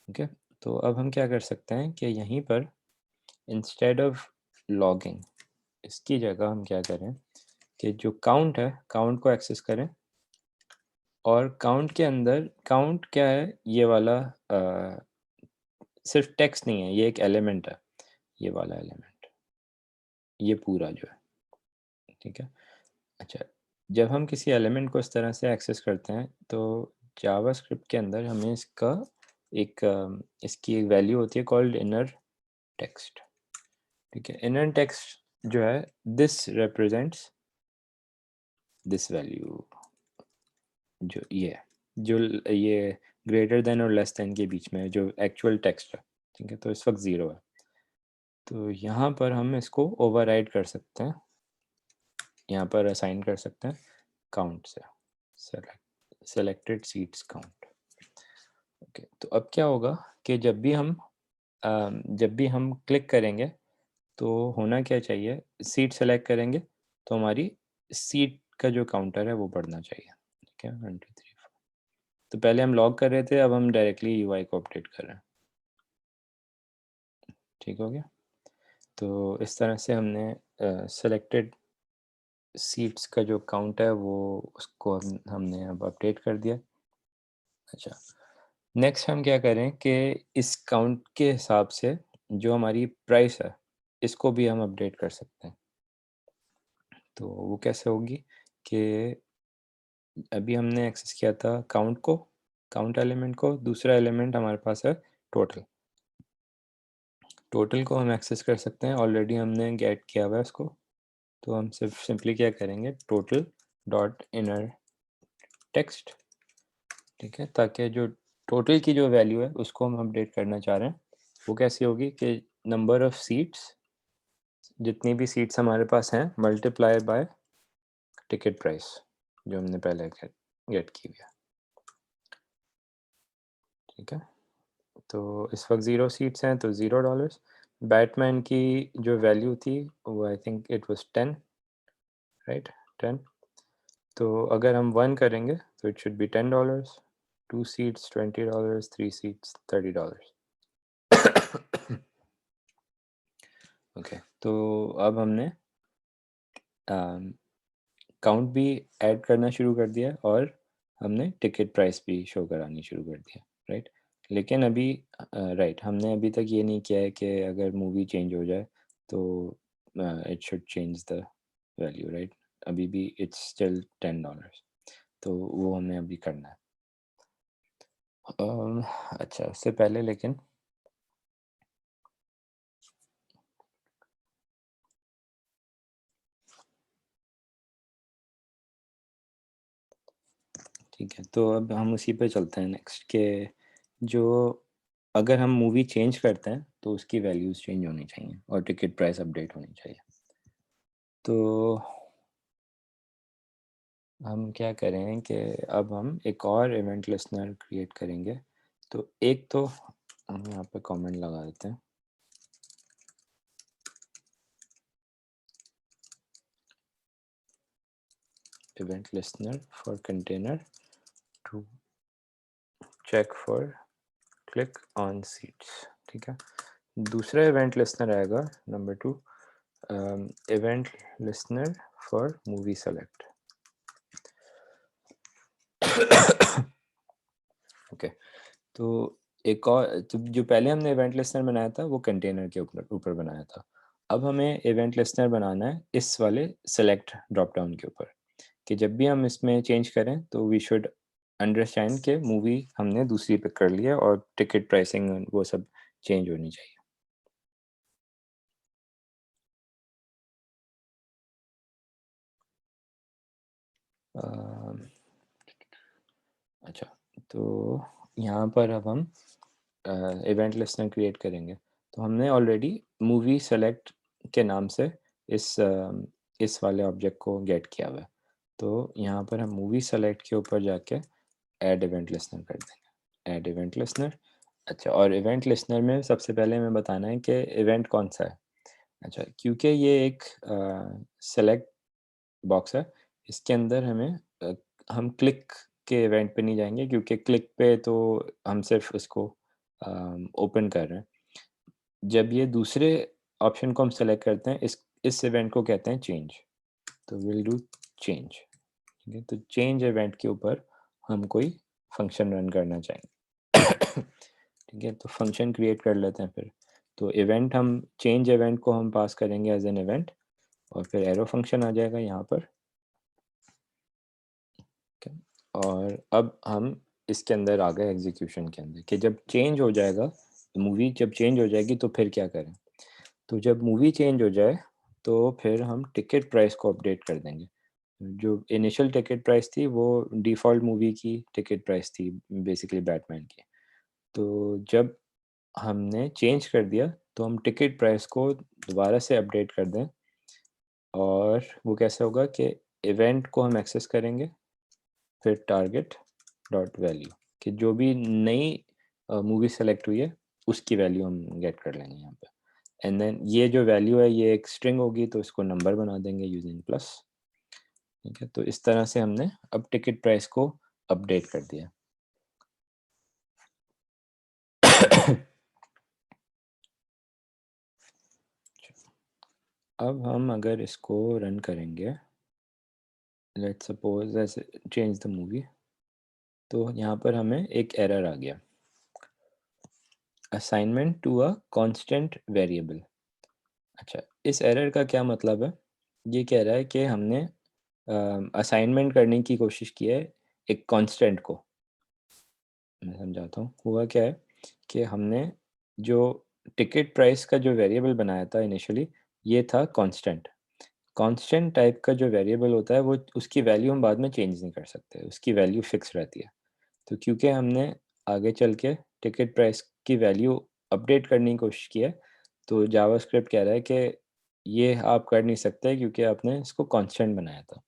ओके, तो अब हम क्या कर सकते हैं कि यहीं पर इंस्टेड ऑफ लॉगिंग, इसकी जगह हम क्या करें कि जो काउंट है, काउंट को एक्सेस करें, और काउंट के अंदर काउंट क्या है, ये वाला सिर्फ टेक्स्ट नहीं है, ये एक एलिमेंट है, ये वाला एलिमेंट, ये पूरा जो है, ठीक है। अच्छा, जब हम किसी एलिमेंट को इस तरह से एक्सेस करते हैं तो जावास्क्रिप्ट के अंदर हमें इसका एक इसकी एक वैल्यू होती है कॉल्ड इनर टेक्स्ट, ठीक है। इनर टेक्स्ट जो है, दिस रिप्रेजेंट्स दिस वैल्यू, जो ये है, जो ये ग्रेटर देन और लेस देन के बीच में है, जो एक्चुअल टेक्स्ट है, ठीक है। तो इस वक्त 0 है, तो यहाँ पर हम इसको ओवरराइड कर सकते हैं, यहाँ पर असाइन कर सकते हैं काउंट से, सेलेक्टेड सीट्स काउंट। ओके, तो अब क्या होगा कि जब भी हम क्लिक करेंगे तो होना क्या चाहिए, सीट सेलेक्ट करेंगे तो हमारी सीट का जो काउंटर है वो बढ़ना चाहिए, ठीक है। 1 2 3 4, तो पहले हम लॉग कर रहे थे, अब हम डायरेक्टली यूआई को अपडेट कर रहे हैं, ठीक हो गया। तो इस तरह से हमने सेलेक्टेड सीट्स का जो काउंट है वो उसको हमने अब अपडेट कर दिया। अच्छा, नेक्स्ट हम क्या करें कि इस काउंट के हिसाब से जो हमारी प्राइस है, इसको भी हम अपडेट कर सकते हैं। तो वो कैसे होगी कि अभी हमने एक्सेस किया था काउंट को, काउंट एलिमेंट को, दूसरा एलिमेंट हमारे पास है टोटल। टोटल को हम एक्सेस कर सकते हैं, ऑलरेडी हमने गेट किया हुआ है उसको, तो हम सिर्फ सिंपली क्या करेंगे, टोटल डॉट इनर टेक्स्ट, ठीक है, ताकि जो टोटल की जो वैल्यू है उसको हम अपडेट करना चाह रहे हैं, वो कैसी होगी कि नंबर ऑफ सीट्स, जितनी भी सीट्स हमारे पास हैं, मल्टीप्लाई बाय टिकट प्राइस जो हमने पहले गेट की हुई है, ठीक है। तो इस वक्त 0 सीट्स हैं तो $0। बैटमैन की जो वैल्यू थी वो I think it was 10, right, 10। तो अगर हम 1 करेंगे तो it should be $10, 2 seats $20, 3 seats $30। Okay, तो अब हमने काउंट भी ऐड करना शुरू कर दिया और हमने टिकट प्राइस भी शो करानी शुरू कर दिया, राइट। लेकिन अभी राइट, हमने अभी तक ये नहीं किया है कि अगर मूवी चेंज हो जाए तो it should change the value, right. अभी भी इट्स स्टिल $10, तो वो हमें अभी करना है। अच्छा, उससे पहले लेकिन ठीक है, तो अब हम उसी पे चलते हैं नेक्स्ट के, जो अगर हम मूवी चेंज करते हैं तो उसकी वैल्यूज़ चेंज होनी चाहिए और टिकट प्राइस अपडेट होनी चाहिए। तो हम क्या करें कि अब हम एक और इवेंट लिस्नर क्रिएट करेंगे। तो एक तो हम यहाँ पे कमेंट लगा देते हैं, event listener for container to check for click on seats, ठीक है। दूसरा इवेंट लिस्नर आएगा number 2, event listener for movie select. Okay, तो एक और जो पहले हमने इवेंट लिस्नर बनाया था वो कंटेनर के ऊपर ऊपर बनाया था। अब हमें इवेंट लिस्नर बनाना है इस वाले सेलेक्ट ड्रॉप डाउन के ऊपर, कि जब भी हम इसमें चेंज करें तो वी शुड अंडरस्टैंड के मूवी हमने दूसरी पिक कर लिया और टिकट प्राइसिंग वो सब चेंज होनी चाहिए। अ, अच्छा, तो यहाँ पर अब हम इवेंट लिस्नर क्रिएट करेंगे। तो हमने ऑलरेडी मूवी सेलेक्ट के नाम से इस वाले ऑब्जेक्ट को गेट किया हुआ है। तो यहाँ पर हम मूवी सेलेक्ट के ऊपर जाके ऐड इवेंट लिस्नर कर देंगे, ऐड इवेंट लिस्नर। अच्छा, और इवेंट लिस्नर में सबसे पहले हमें बताना है कि इवेंट कौन सा है। अच्छा, क्योंकि ये एक सेलेक्ट बॉक्स है, इसके अंदर हमें हम क्लिक के इवेंट पे नहीं जाएँगे क्योंकि क्लिक पे तो हम सिर्फ़ उसको ओपन कर रहे हैं। जब ये दूसरे ऑप्शन को हम सेलेक्ट करते हैं, इस इवेंट को कहते हैं चेंज। तो विल डू चेंज, ठीक है? तो चेंज इवेंट के ऊपर हम कोई फंक्शन रन करना चाहेंगे। ठीक है? तो फंक्शन क्रिएट कर लेते हैं फिर। तो इवेंट हम चेंज इवेंट को हम पास करेंगे एज़ एन इवेंट और फिर एरो फंक्शन आ जाएगा यहाँ पर। ठीक है? और अब हम इसके अंदर आ गए एग्ज़ीक्यूशन के अंदर कि जब चेंज हो जाएगा, मूवी जब चेंज हो जाएगी तो फिर क्या करें? तो जब मूवी चेंज हो जाए, तो फिर हम टिकट प्राइस को अपडेट कर देंगे। जो इनिशियल टिकट प्राइस थी, वो डिफ़ॉल्ट मूवी की टिकट प्राइस थी, बेसिकली बैटमैन की। तो जब हमने चेंज कर दिया, तो हम टिकट प्राइस को दोबारा से अपडेट कर दें और वो कैसे होगा कि इवेंट को हम एक्सेस करेंगे, फिर टारगेट डॉट वैल्यू कि जो भी नई मूवी सेलेक्ट हुई है, उसकी वैल्यू हम गेट कर लेंगे यहाँ पे। एंड देन ये जो वैल्यू है ये एक स्ट्रिंग होगी तो इसको नंबर बना देंगे यूजिंग प्लस। ठीक है, तो इस तरह से हमने अब टिकट प्राइस को अपडेट कर दिया। अब हम अगर इसको रन करेंगे, लेट्स सपोज ऐसे चेंज द मूवी, तो यहाँ पर हमें एक एरर आ गया, assignment to a constant variable. अच्छा, इस एरर का क्या मतलब है? ये कह रहा है कि हमने असाइनमेंट करने की कोशिश की है एक कांस्टेंट को। मैं समझाता हूँ। हुआ क्या है कि हमने जो टिकट प्राइस का जो वेरिएबल बनाया था इनिशियली, ये था कांस्टेंट। कांस्टेंट टाइप का जो वेरिएबल होता है, वो उसकी वैल्यू हम बाद में चेंज नहीं कर सकते, उसकी वैल्यू फिक्स रहती है। तो क्योंकि हमने आगे चल के टिकट प्राइस की वैल्यू अपडेट करने की कोशिश की है, तो जावास्क्रिप्ट कह रहा है कि ये आप कर नहीं सकते क्योंकि आपने इसको कांस्टेंट बनाया था।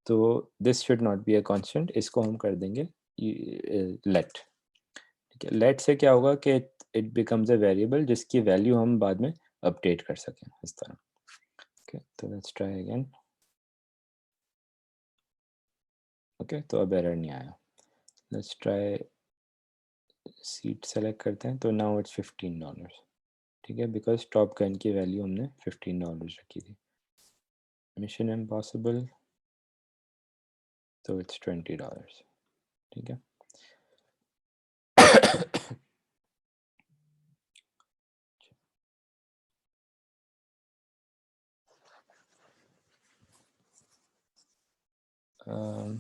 तो this should not be a constant, इसको हम कर देंगे लेट। ठीक है, लेट से क्या होगा कि इट बिकम्स अ वेरिएबल जिसकी वैल्यू हम बाद में अपडेट कर सकें इस तरह। ओके, तो लेट्स ट्राई अगेन। ओके, तो अब एरर नहीं आया। लेट्स ट्राई, सीट सेलेक्ट करते हैं तो नाउ इट्स $15। ठीक है, बिकॉज टॉप गन की वैल्यू हमने $15 रखी थी। मिशन इम्पॉसिबल, तो इट्स $20। ठीक है। अम,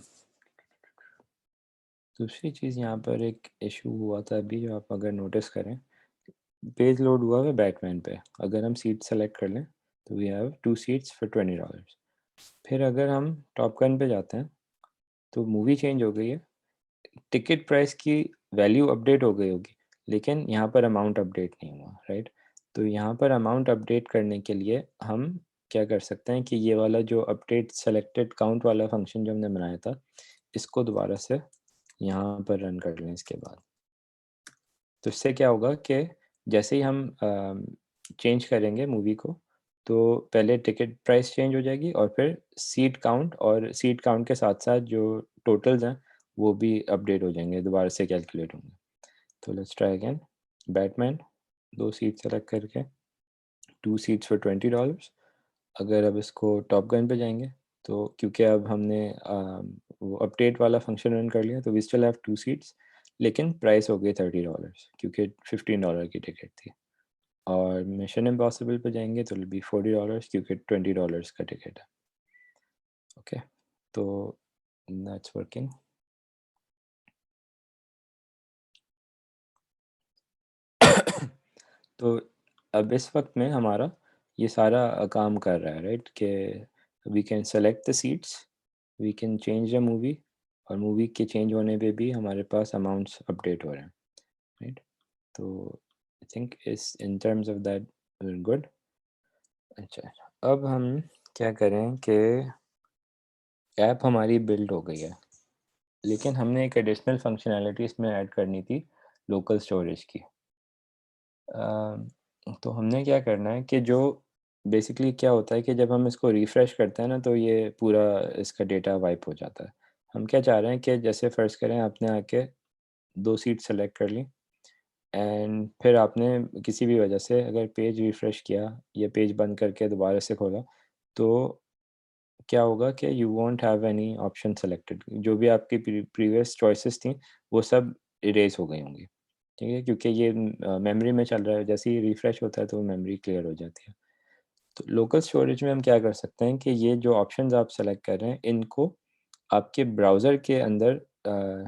दूसरी चीज़ यहाँ पर एक इशू हुआ था अभी, जो आप अगर नोटिस करें, पेज लोड हुआ है बैटमैन पे। अगर हम सीट सेलेक्ट कर लें तो वी हैव 2 सीट्स फॉर $20। फिर अगर हम टॉप गन पे जाते हैं तो मूवी चेंज हो गई है, टिकट प्राइस की वैल्यू अपडेट हो गई होगी, लेकिन यहाँ पर अमाउंट अपडेट नहीं हुआ, राइट? तो यहाँ पर अमाउंट अपडेट करने के लिए हम क्या कर सकते हैं कि ये वाला जो अपडेट सेलेक्टेड काउंट वाला फंक्शन जो हमने बनाया था, इसको दोबारा से यहाँ पर रन कर लें इसके बाद। तो इससे क्या होगा कि जैसे ही हम चेंज करेंगे मूवी को, तो पहले टिकट प्राइस चेंज हो जाएगी और फिर सीट काउंट के साथ-साथ जो टोटल्स हैं, वो भी अपडेट हो जाएँगे, दोबारा से कैलकुलेट होंगे। तो let's try again. Batman, 2 seat select करके 2 सीट्स फॉर $20। अगर अब इसको टॉप गन पे जाएँगे, तो क्योंकि अब हमने वो अपडेट वाला फंक्शन रन कर लिया, तो वी स्टिल हैव 2 सीट्स, लेकिन प्राइस हो गई $30 क्योंकि $15 की टिकट थी। और मिशन इम्पॉसिबल पे जाएँगे तो विल बी $40 क्योंकि $20 का टिकट है। ओके, तो दैट्स वर्किंग। तो अब इस वक़्त में हमारा ये सारा काम कर रहा है, राइट? कि we can select the seats, we can change the movie, और मूवी के चेंज होने पे भी हमारे पास अमाउंट्स अपडेट हो रहे हैं, राइट? तो I think is in terms of that we are good. अच्छा, अब हम क्या करें कि ऐप हमारी बिल्ड हो गई है, लेकिन हमने एक एडिशनल फंक्शनैलिटी इसमें ऐड करनी थी, लोकल स्टोरेज की। तो हमने क्या करना है कि जो बेसिकली क्या होता है कि जब हम इसको रिफ्रेश करते हैं ना, तो ये पूरा इसका डेटा वाइप हो जाता है। हम क्या चाह रहे हैं कि जैसे फ़र्ज़ करें आपने आके 2 सीट सेलेक्ट कर ली एंड फिर आपने किसी भी वजह से अगर पेज रिफ्रेश किया या पेज बंद करके दोबारा से खोला, तो क्या होगा कि you won't have any option selected. जो भी आपकी प्रीवियस चॉइसेस थी, वो सब इरेज़ हो गई होंगी, ठीक है? क्योंकि ये मेमोरी में चल रहा है, जैसे ही रिफ्रेश होता है तो मेमोरी क्लियर हो जाती है। तो लोकल स्टोरेज में हम क्या कर सकते हैं कि ये जो ऑप्शंस आप सेलेक्ट कर रहे हैं, इनको आपके ब्राउज़र के अंदर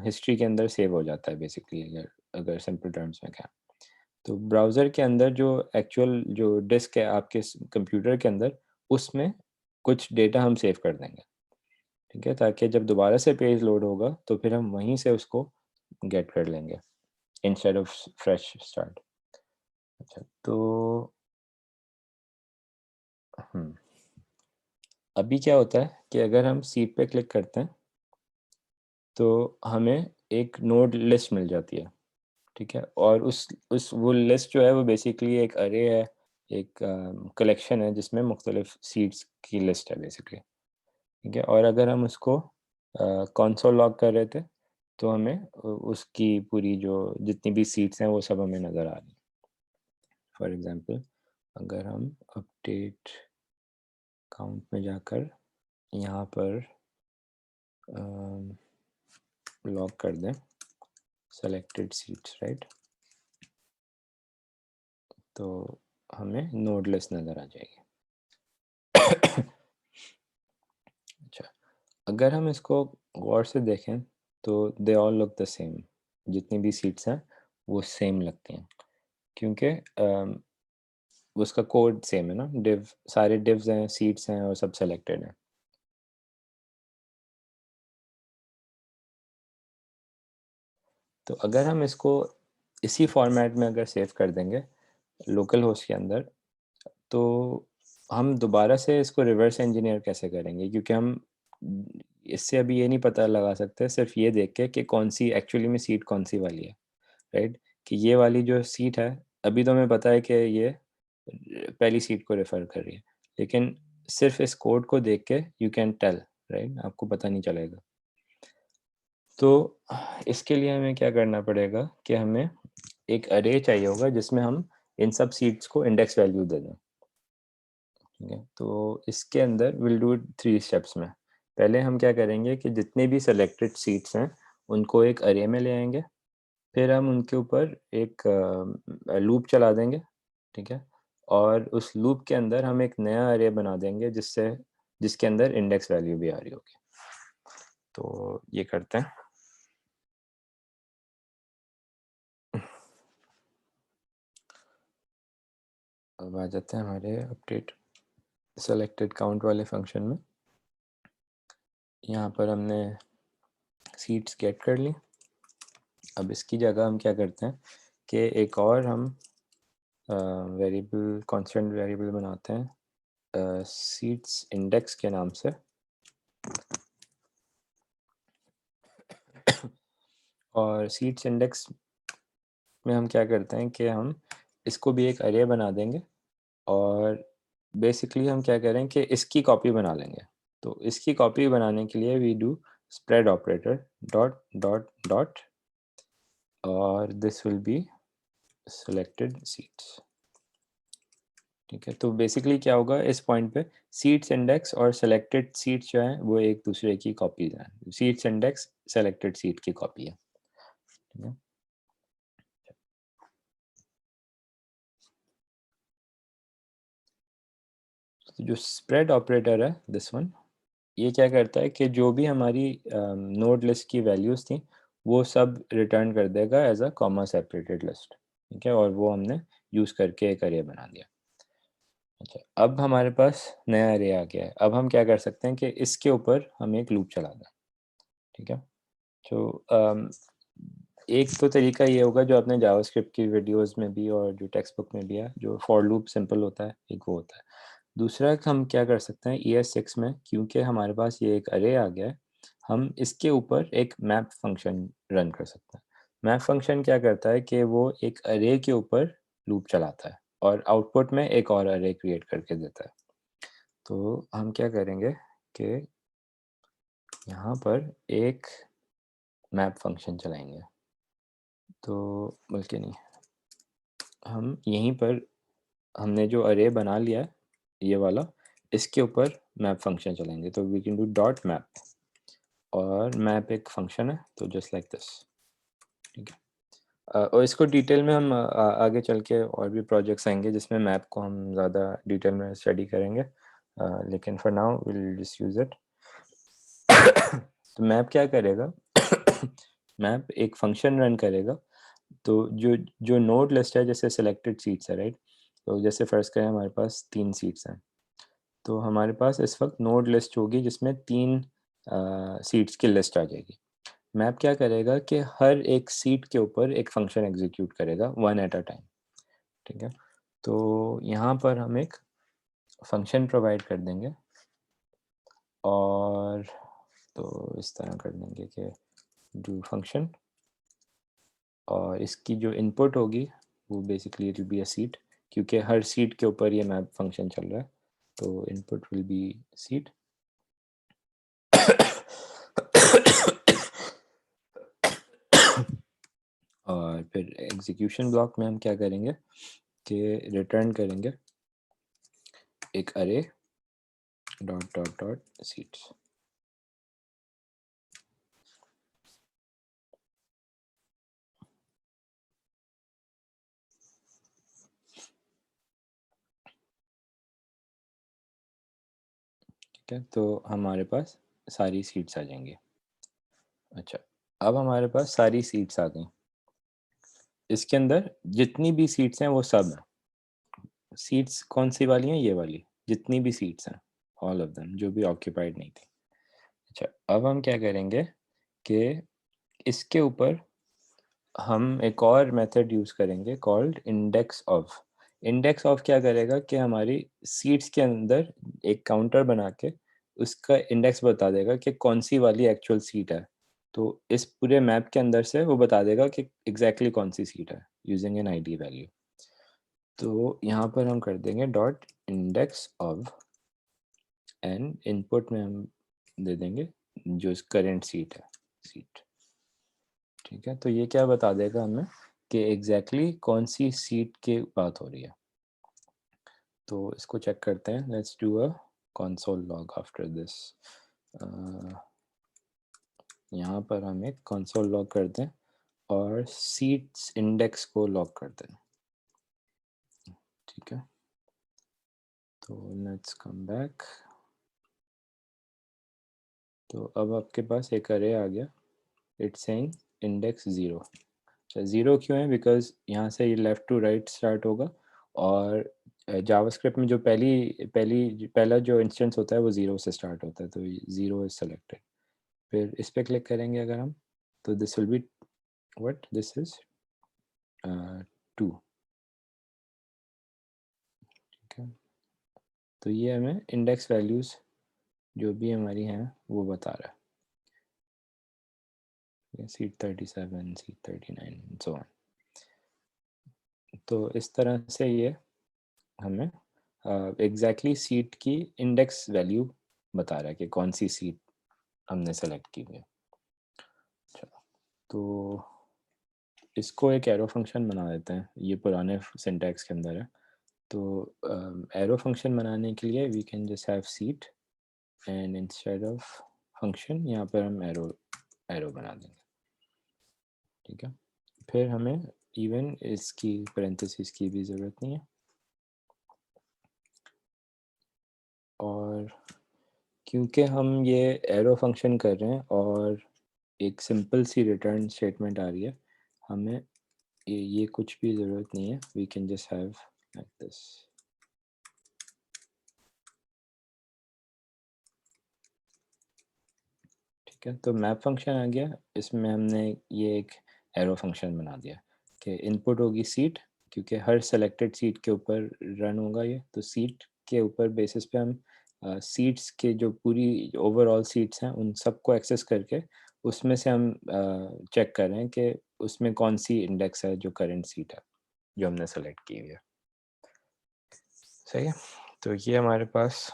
हिस्ट्री के अंदर सेव हो जाता है बेसिकली, अगर अगर सिंपल टर्म्स में कहें। तो ब्राउज़र के अंदर जो एक्चुअल जो डिस्क है आपके कंप्यूटर के अंदर, उसमें कुछ डेटा हम सेव कर देंगे, ठीक है? ताकि जब दोबारा से पेज लोड होगा तो फिर हम वहीं से उसको गेट कर लेंगे इंस्टेड ऑफ फ्रेश स्टार्ट। अच्छा, तो हम्म, अभी क्या होता है कि अगर हम सीट पे क्लिक करते हैं तो हमें एक नोड लिस्ट मिल जाती है, ठीक है? और उस वो लिस्ट जो है वो बेसिकली एक अरे है, एक कलेक्शन है जिसमें मुख्तलिफ सीड्स की लिस्ट है बेसिकली, ठीक है? और अगर हम उसको कंसोल लॉग कर रहे थे, तो हमें उसकी पूरी जो जितनी भी सीड्स हैं वो सब हमें नज़र आ रही हैं। फॉर एग्ज़ाम्पल अगर हम अपडेट काउंट में जाकर यहाँ पर लॉग कर दें सेलेक्टेड सीड्स, राइट? तो हमें नोड लिस्ट नज़र आ जाएगी। अच्छा, अगर हम इसको गौर से देखें तो they all look the same. जितनी भी सीट्स हैं वो सेम लगती हैं, क्योंकि उसका कोड सेम है ना, डिव सारे डिव्स हैं, सीट्स हैं और सब सेलेक्टेड हैं। तो अगर हम इसको इसी फॉर्मेट में अगर सेव कर देंगे लोकल होस्ट के अंदर, तो हम दोबारा से इसको रिवर्स इंजीनियर कैसे करेंगे? क्योंकि हम इससे अभी ये नहीं पता लगा सकते सिर्फ ये देख के कि कौन सी एक्चुअली में सीट कौन सी वाली है, राइट? कि ये वाली जो सीट है, अभी तो हमें पता है कि ये पहली सीट को रेफ़र कर रही है, लेकिन सिर्फ़ इस कोड को देख के यू कैन टेल, राइट? आपको पता नहीं चलेगा। तो इसके लिए हमें क्या करना पड़ेगा कि हमें एक अरे चाहिए होगा जिसमें हम इन सब सीट्स को इंडेक्स वैल्यू दे दें, ठीक है? तो इसके अंदर विल डू इट 3 स्टेप्स में। पहले हम क्या करेंगे कि जितने भी सेलेक्टेड सीट्स हैं, उनको एक अरे में ले आएँगे। फिर हम उनके ऊपर एक लूप चला देंगे, ठीक है? और उस लूप के अंदर हम एक नया अरे बना देंगे जिसके अंदर इंडेक्स वैल्यू भी आ रही होगी। तो ये करते हैं। अब आ जाते हैं हमारे अपडेट सेलेक्टेड काउंट वाले फंक्शन में। यहाँ पर हमने सीट्स गेट कर ली। अब इसकी जगह हम क्या करते हैं कि एक और हम वेरिएबल कांस्टेंट वेरिएबल बनाते हैं सीट्स इंडेक्स के नाम से। और सीट्स इंडेक्स में हम क्या करते हैं कि हम इसको भी एक अरे बना देंगे और बेसिकली हम क्या करें कि इसकी कॉपी बना लेंगे। तो इसकी कॉपी बनाने के लिए we do spread operator dot dot dot और this will be selected seats, ठीक है? तो बेसिकली क्या होगा इस पॉइंट पे, सीट्स इंडेक्स और सेलेक्टेड सीट्स जो हैं वो एक दूसरे की कॉपीज हैं। सीट्स इंडेक्स सेलेक्टेड सीट की कॉपी है, ठीक है? तो जो स्प्रेड ऑपरेटर है दिस वन, ये क्या करता है कि जो भी हमारी नोड लिस्ट की वैल्यूज़ थी वो सब रिटर्न कर देगा as a comma separated list, ठीक है? और वो हमने यूज़ करके एक अरे बना दिया। अच्छा, अब हमारे पास नया अरे आ गया है। अब हम क्या कर सकते हैं कि इसके ऊपर हम एक लूप चला दें, ठीक है? तो एक तो तरीका ये होगा जो आपने जावास्क्रिप्ट की वीडियोस में भी और जो टेक्स्ट बुक में भी है, जो फॉर लूप सिंपल होता है, एक वो होता है। दूसरा हम क्या कर सकते हैं ES6 में, क्योंकि हमारे पास ये एक अरे आ गया है, हम इसके ऊपर एक मैप फंक्शन रन कर सकते हैं। मैप फंक्शन क्या करता है कि वो एक अरे के ऊपर लूप चलाता है और आउटपुट में एक और अरे क्रिएट करके देता है। तो हम क्या करेंगे कि यहाँ पर एक मैप फंक्शन चलाएंगे। तो बल्कि नहीं, हम यहीं पर हमने जो अरे बना लिया है ये वाला, इसके ऊपर मैप फंक्शन चलाएंगे। तो we can do dot map, और मैप एक फंक्शन है, तो जस्ट लाइक दिस। ठीक है। और इसको डिटेल में हम आगे चल के और भी प्रोजेक्ट्स आएंगे जिसमें मैप को हम ज़्यादा डिटेल में स्टडी करेंगे, लेकिन for now will just use it. तो मैप क्या करेगा? मैप एक फंक्शन रन करेगा। तो जो जो नोड लिस्ट है, जैसे सिलेक्टेड सीट्स है, राइट? तो जैसे फर्स्ट करें हमारे पास 3 सीट्स हैं, तो हमारे पास इस वक्त नोड लिस्ट होगी जिसमें 3 सीट्स की लिस्ट आ जाएगी। मैप क्या करेगा कि हर एक सीट के ऊपर एक फंक्शन एग्जीक्यूट करेगा वन एट अ टाइम। ठीक है। तो यहाँ पर हम एक फंक्शन प्रोवाइड कर देंगे, और तो इस तरह कर देंगे कि डू फंक्शन, और इसकी जो इनपुट होगी वो basically it will be a seat, क्योंकि हर सीट के ऊपर ये मैप फंक्शन चल रहा है। तो इनपुट विल बी सीट। और फिर एग्जीक्यूशन ब्लॉक में हम क्या करेंगे कि रिटर्न करेंगे एक अरे डॉट डॉट डॉट सीट्स। ठीक है, तो हमारे पास सारी सीट्स आ जाएंगी। अच्छा, अब हमारे पास सारी सीट्स आ गई। इसके अंदर जितनी भी सीट्स हैं वो सब हैं। सीट्स कौन सी वाली हैं? ये वाली, जितनी भी सीट्स हैं, ऑल ऑफ देम, जो भी ऑक्यूपाइड नहीं थी। अच्छा, अब हम क्या करेंगे कि इसके ऊपर हम एक और मेथड यूज़ करेंगे called index of. Index of क्या करेगा कि हमारी सीट्स के अंदर एक काउंटर बना के उसका इंडेक्स बता देगा कि कौन सी वाली एक्चुअल सीट है। तो इस पूरे मैप के अंदर से वो बता देगा कि एग्जैक्टली कौन सी सीट है, यूजिंग एन आईडी वैल्यू। तो यहाँ पर हम कर देंगे dot index of, and input में हम दे देंगे जो करंट सीट है, सीट। ठीक है, तो ये क्या बता देगा हमें कि एग्जैक्टली कौन सी सीट की बात हो रही है। तो इसको चेक करते हैं। Let's do a console log after this. यहाँ पर हम एक कंसोल लॉग करते हैं और सीट्स इंडेक्स को लॉग करते हैं। ठीक है, तो लेट्स कम बैक। तो अब आपके पास एक अरे आ गया, इट्स सेइंग इंडेक्स 0। अच्छा, 0 क्यों है? बिकॉज यहाँ से ये लेफ़्ट टू राइट स्टार्ट होगा, और जावास्क्रिप्ट में जो पहला जो इंस्टेंस होता है वो 0 से स्टार्ट होता है, तो 0 इज सेलेक्टेड। फिर इस पे क्लिक करेंगे अगर हम, तो this will be what this is 2। ठीक है, तो ये हमें इंडेक्स वैल्यूज़ जो भी हमारी हैं वो बता रहा है, सीट 37, सीट 39 सो ऑन। तो इस तरह से ये हमें एग्जैक्टली सीट की इंडेक्स वैल्यू बता रहा है कि कौन सी सीट हमने सेलेक्ट की हुई है। अच्छा, तो इसको एक एरो फंक्शन बना देते हैं, ये पुराने सिंटैक्स के अंदर है। तो एरो फंक्शन बनाने के लिए we can just have seat, and instead of function यहाँ पर हम एरो बना देंगे। ठीक है, फिर हमें इवन इसकी पेरेंथेसिस की भी ज़रूरत नहीं है, और क्योंकि हम ये एरो फंक्शन कर रहे हैं और एक सिंपल सी रिटर्न स्टेटमेंट आ रही है, हमें ये कुछ भी ज़रूरत नहीं है। We can just have like this. ठीक है, तो मैप फंक्शन आ गया, इसमें हमने ये एक एरो फंक्शन बना दिया कि इनपुट होगी सीट, क्योंकि हर सेलेक्टेड सीट के ऊपर रन होगा ये। तो सीट के ऊपर बेसिस पे हम सीट्स के जो पूरी ओवरऑल सीट्स हैं उन सबको एक्सेस करके उसमें से हम चेक कर रहे हैं कि उसमें कौन सी इंडेक्स है जो करंट सीट है जो हमने सेलेक्ट की हुई है। सही है, तो ये हमारे पास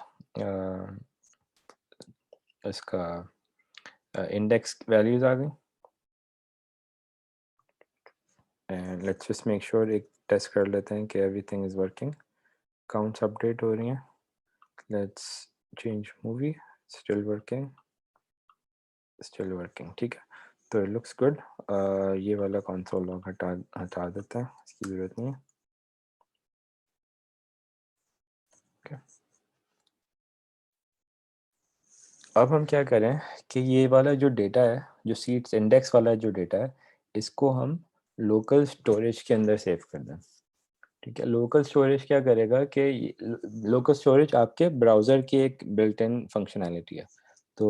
इसका इंडेक्स वैल्यूज़ आ गई। And let's just make sure, एक टेस्ट कर लेते हैं कि everything is working. Counts update हो रही हैं। Let's change movie, still working, ठीक है। तो इट लुक्स गुड। ये वाला कंसोल लॉग हटा हटा देते हैं, इसकी ज़रूरत नहीं है। ओके, अब हम क्या करें कि ये वाला जो डेटा है, जो सीट्स इंडेक्स वाला जो डेटा है, इसको हम लोकल स्टोरेज के अंदर सेव कर दें। ठीक है, लोकल स्टोरेज क्या करेगा कि लोकल स्टोरेज आपके ब्राउज़र की एक बिल्ट इन फंक्शनैलिटी है। तो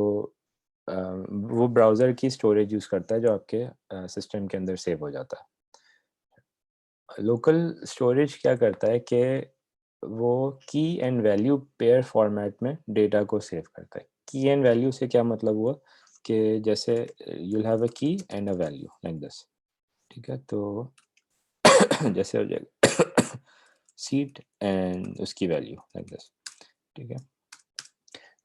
वो ब्राउज़र की स्टोरेज यूज़ करता है जो आपके सिस्टम के अंदर सेव हो जाता है। लोकल स्टोरेज क्या करता है कि वो की एंड वैल्यू पेयर फॉर्मेट में डेटा को सेव करता है। की एंड वैल्यू से क्या मतलब हुआ कि जैसे यू विल हैव अ की and a value like this. ठीक है, तो जैसे हो जाएगा सीट एंड उसकी वैल्यू लाइक दिस। ठीक है,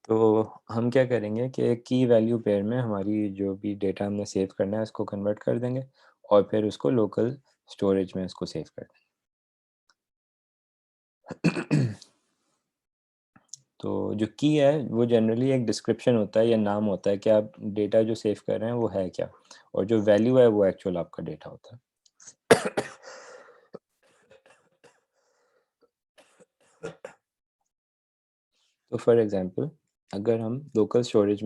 तो हम क्या करेंगे कि की वैल्यू पेयर में हमारी जो भी डेटा हमने सेव करना है उसको कन्वर्ट कर देंगे और फिर उसको लोकल स्टोरेज में उसको सेव कर देंगे। तो जो की है वो जनरली एक डिस्क्रिप्शन होता है या नाम होता है कि आप डेटा जो सेव कर रहे हैं वो है क्या, और जो वैल्यू है वो एक्चुअल आपका डेटा होता है। तो फॉर एग्जांपल, अगर हम लोकल स्टोरेज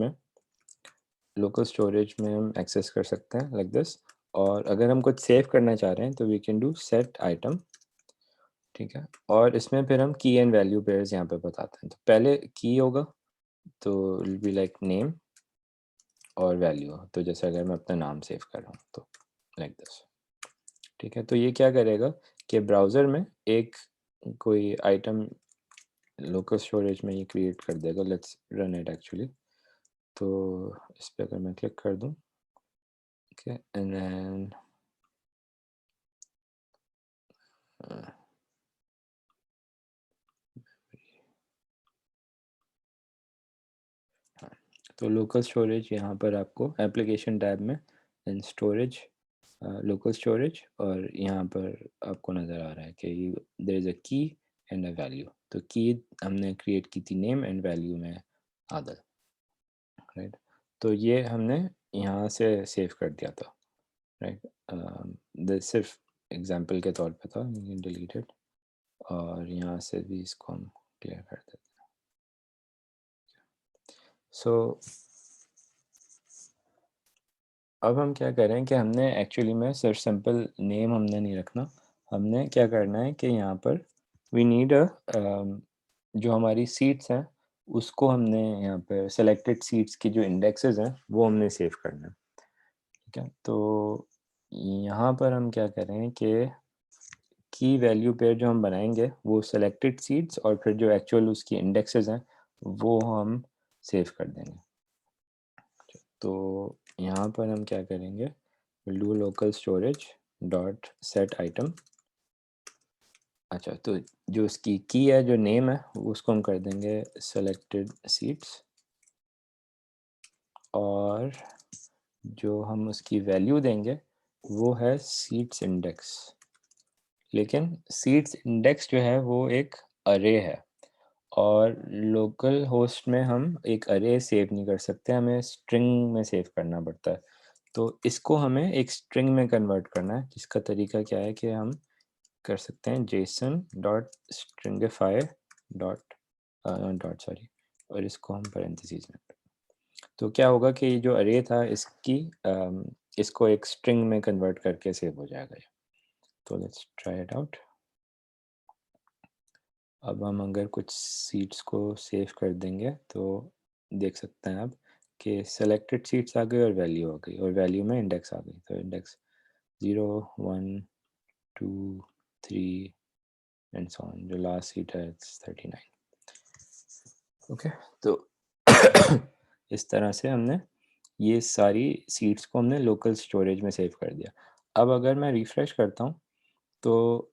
में हम एक्सेस कर सकते हैं लाइक दिस, और अगर हम कुछ सेव करना चाह रहे हैं तो we can do set item. ठीक है, और इसमें फिर हम की एंड वैल्यू पेयर्स यहाँ पे बताते हैं। तो पहले की होगा, तो विल बी लाइक नेम और वैल्यू। तो जैसे अगर मैं अपना नाम सेव कर रहा हूँ तो लाइक दिस। ठीक है, तो ये क्या करेगा कि ब्राउज़र में एक कोई आइटम लोकल स्टोरेज में ये क्रिएट कर देगा। Let's run it actually. तो इस पे अगर मैं क्लिक कर दूँ, ओके, एंड देन तो लोकल स्टोरेज यहाँ पर आपको एप्लीकेशन टैब में इन स्टोरेज, लोकल स्टोरेज, और यहाँ पर आपको नज़र आ रहा है कि देयर इज़ अ की एंड अ वैल्यू। तो की हमने क्रिएट की थी नेम एंड वैल्यू में आदल, राइट। तो ये हमने यहाँ से सेव कर दिया था, राइट। सिर्फ एग्जांपल के तौर पे था, डिलीटेड, और यहाँ से भी इसको हम क्लियर कर देते हैं। सो अब हम क्या करें कि हमने एक्चुअली में सिर्फ सिंपल नेम हमने नहीं रखना। हमने क्या करना है कि यहाँ पर वी नीड अ जो हमारी सीट्स हैं उसको हमने यहाँ पे सेलेक्टेड सीट्स की जो इंडेक्सेस हैं वो हमने सेव करना है। ठीक है, तो यहाँ पर हम क्या करें कि की वैल्यू पेयर जो हम बनाएंगे वो सेलेक्टेड सीट्स और फिर जो एक्चुअल उसकी इंडेक्सेस हैं वो हम सेव कर देंगे। तो यहाँ पर हम क्या करेंगे, will do local storage dot set item. अच्छा, तो जो उसकी की है, जो नेम है, उसको हम कर देंगे सेलेक्टेड सीट्स, और जो हम उसकी वैल्यू देंगे वो है सीट्स इंडेक्स। लेकिन सीट्स इंडेक्स जो है वो एक अरे है, और लोकल होस्ट में हम एक अरे सेव नहीं कर सकते, हमें स्ट्रिंग में सेव करना पड़ता है। तो इसको हमें एक स्ट्रिंग में कन्वर्ट करना है, जिसका तरीका क्या है कि हम कर सकते हैं Jason dot stringify dot dot sorry, और इसको हम पैरेंथेसिस में। तो क्या होगा कि ये जो अरे था इसकी इसको एक स्ट्रिंग में कन्वर्ट करके सेव हो जाएगा ये। तो लेट्स ट्राई इट आउट। अब हम अगर कुछ सीट्स को सेव कर देंगे तो देख सकते हैं आप कि सेलेक्टेड सीट्स आ गई और वैल्यू आ गई, और वैल्यू में इंडेक्स आ गई। तो इंडेक्स 0 1 2 3 एंड सो ऑन। जो लास्ट सीट है 39। ओके, तो इस तरह से हमने ये सारी सीट्स को हमने लोकल स्टोरेज में सेव कर दिया। अब अगर मैं रिफ़्रेश करता हूँ तो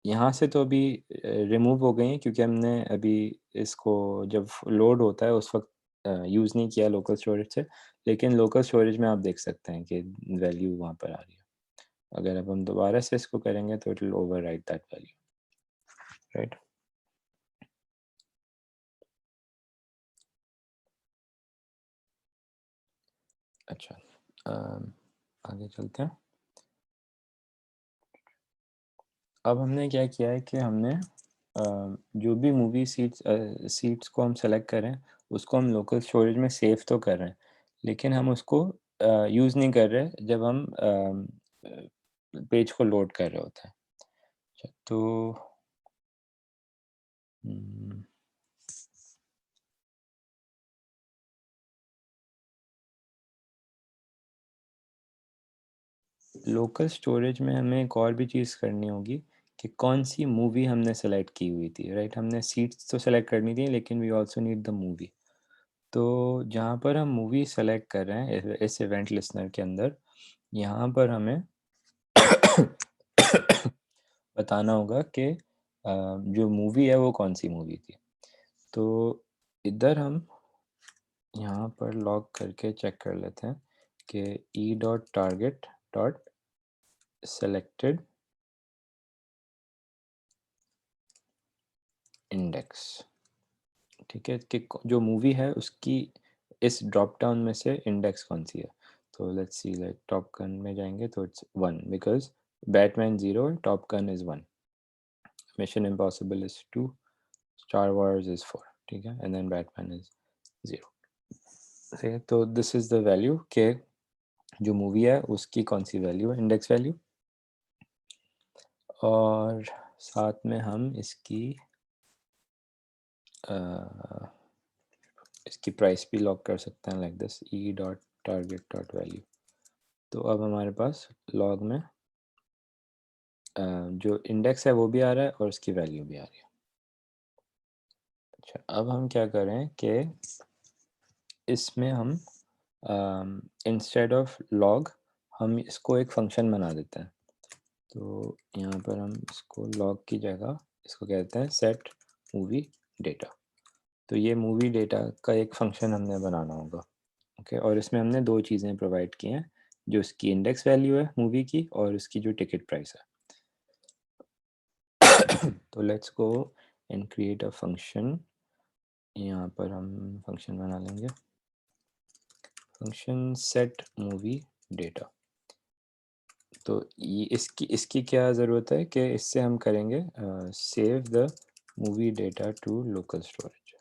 यहाँ से तो अभी रिमूव हो गई हैं, क्योंकि हमने अभी इसको जब लोड होता है उस वक़्त यूज़ नहीं किया लोकल स्टोरेज से, लेकिन लोकल स्टोरेज में आप देख सकते हैं कि वैल्यू वहाँ पर आ रही है। अगर अब हम दोबारा से इसको करेंगे तो it will overwrite that value, right. अच्छा, आगे चलते हैं। अब हमने क्या किया है कि हमने जो भी मूवी सीट्स को हम सेलेक्ट करें, उसको हम लोकल स्टोरेज में सेव तो कर रहे हैं, लेकिन हम उसको यूज़ नहीं कर रहे जब हम पेज को लोड कर रहे होते हैं। अच्छा, तो हम्म, लोकल स्टोरेज में हमें एक और भी चीज़ करनी होगी कि कौन सी मूवी हमने सेलेक्ट की हुई थी, राइट। हमने सीट्स तो सेलेक्ट करनी थी, लेकिन we also need the movie. तो जहाँ पर हम मूवी सेलेक्ट कर रहे हैं इस इवेंट लिस्नर के अंदर, यहाँ पर हमें बताना होगा कि जो मूवी है वो कौन सी मूवी थी। तो इधर हम यहाँ पर लॉग करके चेक कर लेते हैं कि E dot target dot selected index, ठीक है, कि जो मूवी है उसकी इस ड्रॉप डाउन में से इंडेक्स कौन सी है। तो let's see, like top gun में जाएंगे तो it's 1 because Batman 0, top gun is 1, mission impossible is 2, star wars is 4, ठीक है, एंड देन बैटमैन इज़ 0। ठीक है, तो दिस इज़ द वैल्यू के जो मूवी है उसकी कौन सी वैल्यू है, इंडेक्स वैल्यू। और साथ में हम इसकी प्राइस भी लॉग कर सकते हैं, like this E dot target dot value. तो अब हमारे पास लॉग में जो इंडेक्स है वो भी आ रहा है और उसकी वैल्यू भी आ रही है। अच्छा, अब हम क्या करें कि इसमें हम इंस्टेड ऑफ लॉग हम इसको एक फंक्शन बना देते हैं। तो यहाँ पर हम इसको लॉग की जगह इसको कहते हैं सेट मूवी डेटा। तो ये मूवी डेटा का एक फंक्शन हमने बनाना होगा, ओके। और इसमें हमने दो चीज़ें प्रोवाइड की हैं, जो इसकी इंडेक्स वैल्यू है मूवी की और उसकी जो टिकट प्राइस है। तो let's go and create a function. यहाँ पर हम फंक्शन बना लेंगे, फंक्शन सेट मूवी डेटा। तो ये इसकी इसकी क्या ज़रूरत है कि इससे हम करेंगे save the movie data to local storage,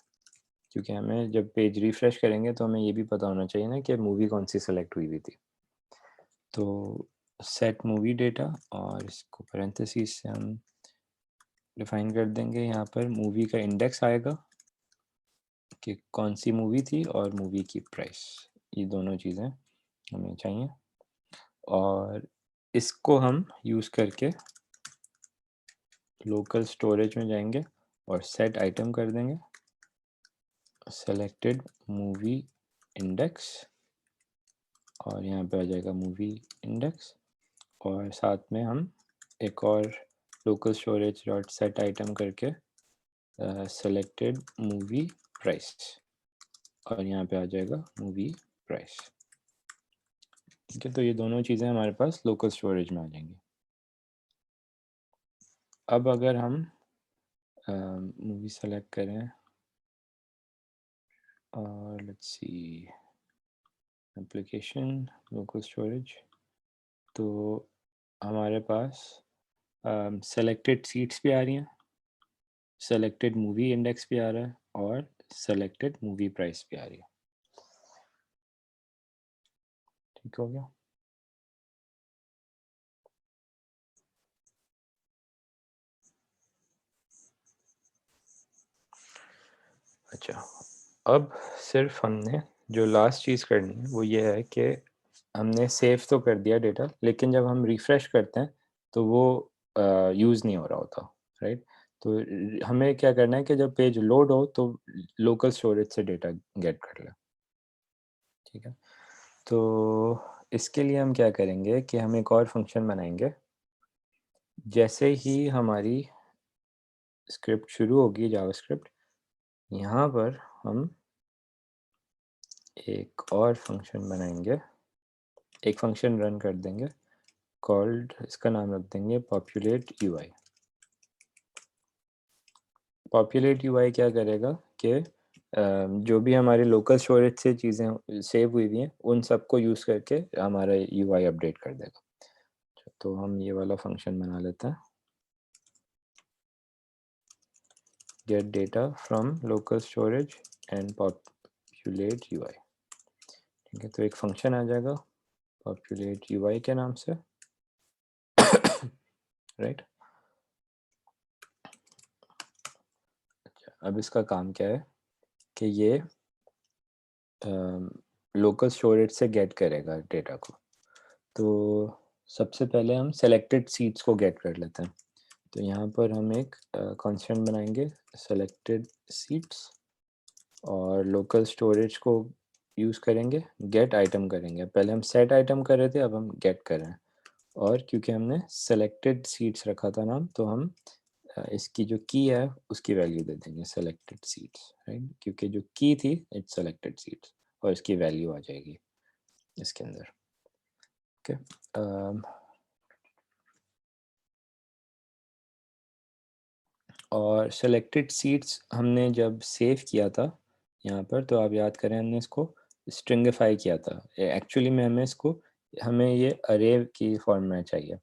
क्योंकि हमें जब पेज रिफ्रेश करेंगे तो हमें ये भी पता होना चाहिए ना कि मूवी कौन सी सेलेक्ट हुई थी। तो सेट मूवी डेटा और इसको पैरेंथेसिस से हम डिफाइन कर देंगे। यहाँ पर मूवी का इंडेक्स आएगा कि कौन सी मूवी थी और मूवी की प्राइस, ये दोनों चीज़ें हमें चाहिए। और इसको हम यूज़ करके लोकल स्टोरेज में जाएंगे और सेट आइटम कर देंगे सेलेक्टेड मूवी इंडेक्स, और यहाँ पे आ जाएगा मूवी इंडेक्स। और साथ में हम एक और local storage dot set item करके सेलेक्टेड मूवी प्राइस, और यहाँ पे आ जाएगा मूवी प्राइस, ठीक है। तो ये दोनों चीज़ें हमारे पास लोकल स्टोरेज में आ जाएंगी। अब अगर हम मूवी सेलेक्ट करें और let's see application local storage, तो हमारे पास सेलेक्टेड सीट्स भी आ रही हैं, सेलेक्टेड मूवी इंडेक्स भी आ रहा है और सेलेक्टेड मूवी प्राइस भी आ रही है। ठीक हो गया। अच्छा, अब सिर्फ हमने जो लास्ट चीज़ करनी है वो ये है कि हमने सेव तो कर दिया डेटा, लेकिन जब हम रिफ़्रेश करते हैं तो वो यूज़ नहीं हो रहा होता, राइट। तो हमें क्या करना है कि जब पेज लोड हो तो लोकल स्टोरेज से डेटा गेट कर लें, ठीक है। तो इसके लिए हम क्या करेंगे कि हम एक और फंक्शन बनाएंगे। जैसे ही हमारी स्क्रिप्ट शुरू होगी जावास्क्रिप्ट, यहाँ पर हम एक और फंक्शन बनाएंगे, एक फंक्शन रन कर देंगे कॉल्ड, इसका नाम रख देंगे पॉपुलेट यूआई। पॉपुलेट यूआई क्या करेगा कि जो भी हमारे लोकल स्टोरेज से चीज़ें सेव हुई हुई हैं उन सबको यूज़ करके हमारा यूआई अपडेट कर देगा। तो हम ये वाला फंक्शन बना लेते हैं, gate data from local storage and populate UI. ठीक है, तो एक फंक्शन आ जाएगा पॉपुलेट यूआई के नाम से, राइट। अच्छा, अब इसका काम क्या है कि ये लोकल स्टोरेज से गेट करेगा डेटा को। तो सबसे पहले हम सेलेक्टेड सीट्स को गेट कर लेते हैं। तो यहाँ पर हम एक कांस्टेंट बनाएंगे सेलेक्टेड सीट्स, और लोकल स्टोरेज को यूज़ करेंगे, गेट आइटम करेंगे। पहले हम सेट आइटम कर रहे थे, अब हम गेट कर रहे हैं। और क्योंकि हमने सेलेक्टेड सीट्स रखा था नाम, तो हम इसकी जो की है उसकी वैल्यू दे देंगे सेलेक्टेड सीट्स, राइट। क्योंकि जो की थी इट्स सेलेक्टेड सीट्स, और इसकी वैल्यू आ जाएगी इसके अंदर। ओके, और सेलेक्टेड सीट्स हमने जब सेव किया था यहाँ पर, तो आप याद करें हमने इसको स्ट्रिंगिफाई किया था। एक्चुअली में हमें ये अरे की फॉर्म में चाहिए।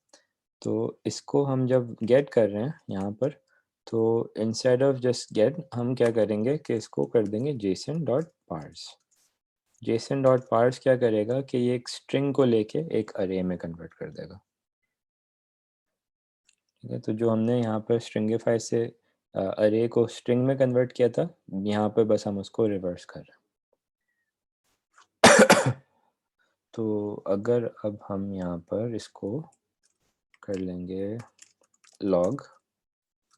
तो इसको हम जब गेट कर रहे हैं यहाँ पर, तो इंस्टेड ऑफ जस्ट गेट हम क्या करेंगे कि इसको कर देंगे JSON dot parse. JSON dot parse क्या करेगा कि ये एक स्ट्रिंग को लेके एक अरे में कन्वर्ट कर देगा। ठीक है, तो जो हमने यहाँ पर स्ट्रिंगिफाई से अरे को स्ट्रिंग में कन्वर्ट किया था, यहाँ पर बस हम उसको रिवर्स कर रहे हैं। तो अगर अब हम यहाँ पर इसको कर लेंगे लॉग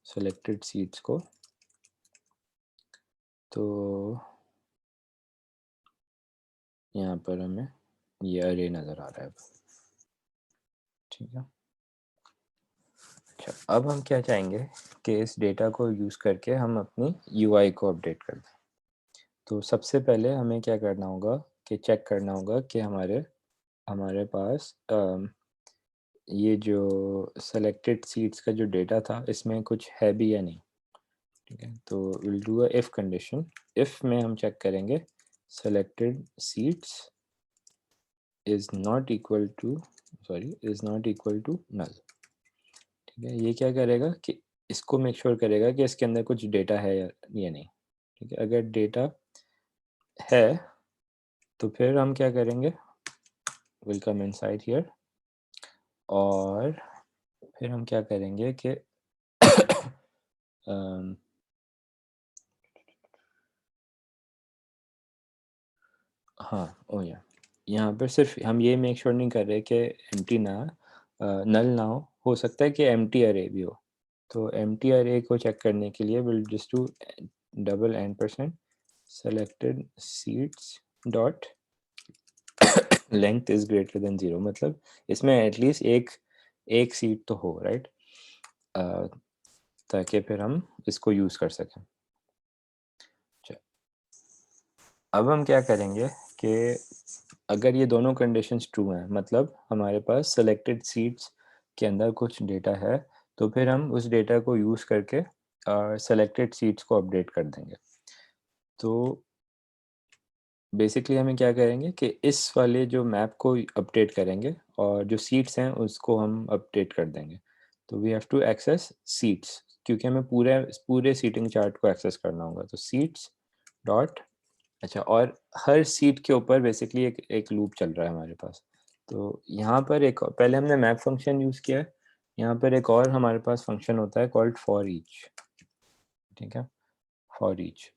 सेलेक्टेड सीट्स को, तो यहाँ पर हमें ये अरे नज़र आ रहा है। ठीक है, अच्छा, अब हम क्या चाहेंगे कि इस डेटा को यूज़ करके हम अपनी यूआई को अपडेट कर दें। तो सबसे पहले हमें क्या करना होगा कि चेक करना होगा कि हमारे हमारे पास ये जो सेलेक्टेड सीट्स का जो डेटा था इसमें कुछ है भी या नहीं। ठीक है, तो we'll do a if condition. If में हम चेक करेंगे selected seats is not equal to null. ठीक है, ये क्या करेगा कि इसको मेक श्योर करेगा कि इसके अंदर कुछ डेटा है या नहीं। ठीक है, अगर डेटा है तो फिर हम क्या करेंगे, विल कम इनसाइड हियर, और फिर हम क्या करेंगे कि हाँ, ओ या, यहाँ पर सिर्फ हम ये मेक श्योर नहीं कर रहे कि एम्प्टी ना नल ना हो सकता है कि एम्प्टी अरे भी हो। तो एम्प्टी अरे को चेक करने के लिए will just do double %, selected seats dot length is greater than 0, मतलब इसमें एटलीस्ट एक सीट तो हो, राइट, ताकि फिर हम इसको यूज़ कर सकें। अब हम क्या करेंगे कि अगर ये दोनों कंडीशंस ट्रू हैं, मतलब हमारे पास सेलेक्टेड सीट्स के अंदर कुछ डेटा है, तो फिर हम उस डेटा को यूज़ करके सेलेक्टेड सीट्स को अपडेट कर देंगे। तो बेसिकली हमें क्या करेंगे कि इस वाले जो मैप को अपडेट करेंगे, और जो सीट्स हैं उसको हम अपडेट कर देंगे। तो we have to access seats, क्योंकि हमें पूरे सीटिंग चार्ट को एक्सेस करना होगा। तो सीट्स डॉट, अच्छा, और हर सीट के ऊपर बेसिकली एक एक लूप चल रहा है हमारे पास। तो यहाँ पर एक, पहले हमने मैप फंक्शन यूज़ किया है, यहाँ पर एक और हमारे पास फंक्शन होता है कॉल्ड फॉर ईच। ठीक है, for each.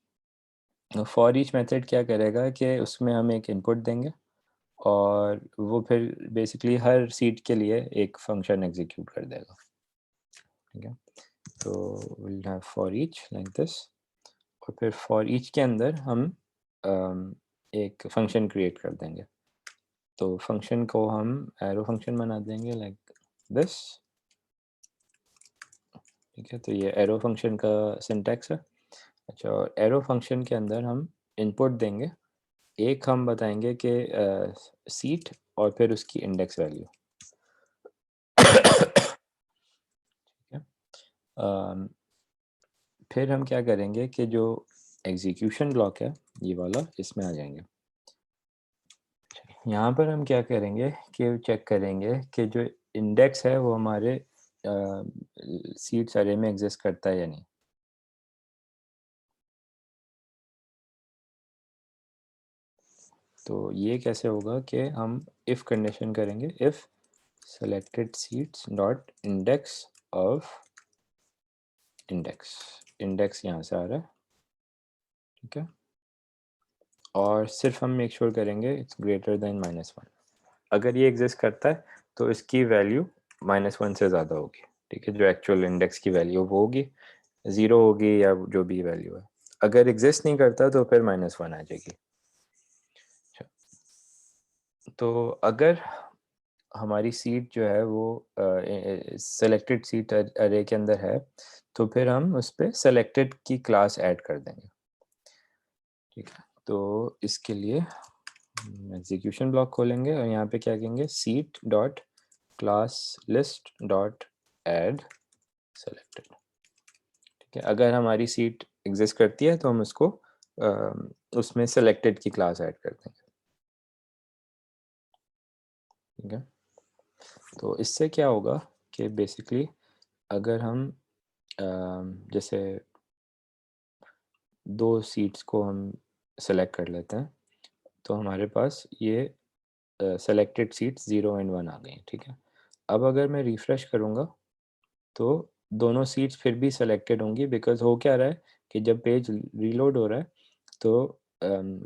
For each method क्या करेगा कि उसमें हम एक इनपुट देंगे, और वो फिर बेसिकली हर सीट के लिए एक फंक्शन एग्जीक्यूट कर देगा। ठीक है, तो will have for each like this, और फिर फॉर ईच के अंदर हम एक फंक्शन क्रिएट कर देंगे। तो फंक्शन को हम एरो फंक्शन बना देंगे लाइक दिस। ठीक है, तो ये एरो फंक्शन का सिंटैक्स है। अच्छा, और एरो फंक्शन के अंदर हम इनपुट देंगे एक हम बताएँगे कि सीट और फिर उसकी इंडेक्स वैल्यू। ठीक है? अम, फिर हम क्या करेंगे कि जो एग्ज़ीक्यूशन ब्लॉक है, ये वाला, इसमें आ जाएँगे। यहाँ पर हम क्या करेंगे कि चेक करेंगे कि जो इंडेक्स है वो हमारे सीड्स अरे में एग्ज़िस्ट करता है या नहीं। तो ये कैसे होगा कि हम इफ़ कंडीशन करेंगे, if selected seeds dot index of index, index यहाँ से आ रहा है, ठीक है? और सिर्फ हम मेक श्योर करेंगे इट्स ग्रेटर देन -1। अगर ये एग्जिस्ट करता है तो इसकी वैल्यू -1 से ज़्यादा होगी, ठीक है? जो एक्चुअल इंडेक्स की वैल्यू वो होगी, 0 होगी या जो भी वैल्यू है। अगर एग्जिस्ट नहीं करता तो फिर -1 आ जाएगी। अच्छा, तो अगर हमारी सीट जो है वो सेलेक्टेड सीट अरे के अंदर है, तो फिर हम उस पे सेलेक्टेड की क्लास ऐड कर देंगे, ठीक है? तो इसके लिए एग्जीक्यूशन ब्लॉक खोलेंगे और यहाँ पे क्या कहेंगे, seat dot class list dot add selected, ठीक है? अगर हमारी सीट एग्जिस्ट करती है तो हम उसको उसमें सेलेक्टेड की क्लास ऐड कर देंगे, ठीक है? तो इससे क्या होगा कि बेसिकली अगर हम जैसे 2 सीट्स को हम सेलेक्ट कर लेते हैं, तो हमारे पास ये सेलेक्टेड सीट्स 0 एंड 1 आ गई हैं, ठीक है? अब अगर मैं रिफ्रेश करूँगा, तो दोनों सीट्स फिर भी सेलेक्टेड होंगी, बिकॉज़ हो क्या रहा है कि जब पेज रीलोड हो रहा है, तो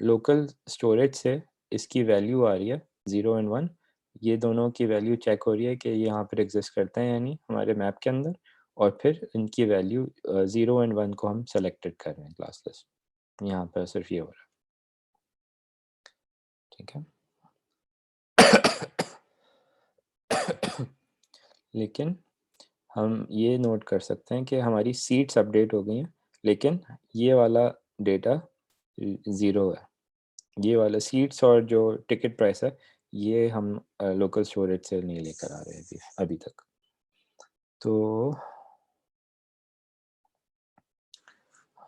लोकल स्टोरेज से इसकी वैल्यू आ रही है 0 एंड 1, ये दोनों की वैल्यू चेक हो रही है कि ये यहाँ पर एग्ज़िस्ट करते हैं या नहीं हमारे मैप के अंदर, और फिर इनकी वैल्यू 0 एंड 1 को हम सेलेक्टेड कर रहे हैं क्लास लिस्ट। यहाँ पर सिर्फ ये हो रहा है, ठीक है? लेकिन हम ये नोट कर सकते हैं कि हमारी सीट्स अपडेट हो गई हैं, लेकिन ये वाला डेटा 0 है। ये वाला सीट्स और जो टिकट प्राइस है, ये हम लोकल स्टोरेज से नहीं लेकर आ रहे हैं अभी अभी तक। तो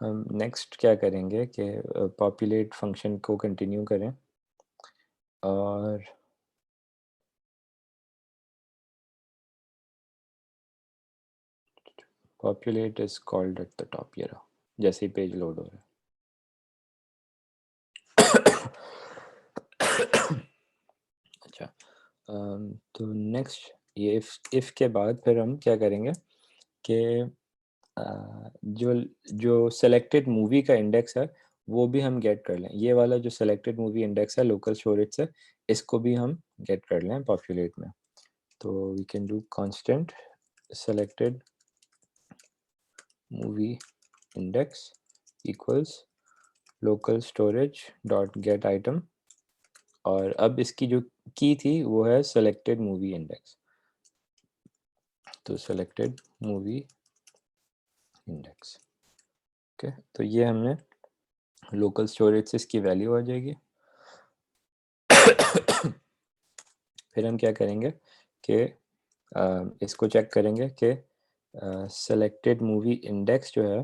हम नेक्स्ट क्या करेंगे कि पॉपुलेट फंक्शन को कंटिन्यू करें, और populate is called at the top, ये रहा, जैसे ही पेज लोड हो रहा है। अच्छा, तो नेक्स्ट ये इफ़ के बाद फिर हम क्या करेंगे कि जो जो सेलेक्टेड मूवी का इंडेक्स है, वो भी हम गेट कर लें। ये वाला जो सेलेक्टेड मूवी इंडेक्स है लोकल स्टोरेज से, इसको भी हम गेट कर लें पॉपुलेट में। तो we can do constant selected movie index equals local storage dot get item, और अब इसकी जो की थी वो है सेलेक्टेड मूवी इंडेक्स। तो सेलेक्टेड मूवी इंडेक्स, ओके? तो ये हमने लोकल स्टोरेज से इसकी वैल्यू आ जाएगी। फिर हम क्या करेंगे कि इसको चेक करेंगे कि सेलेक्टेड मूवी इंडेक्स जो है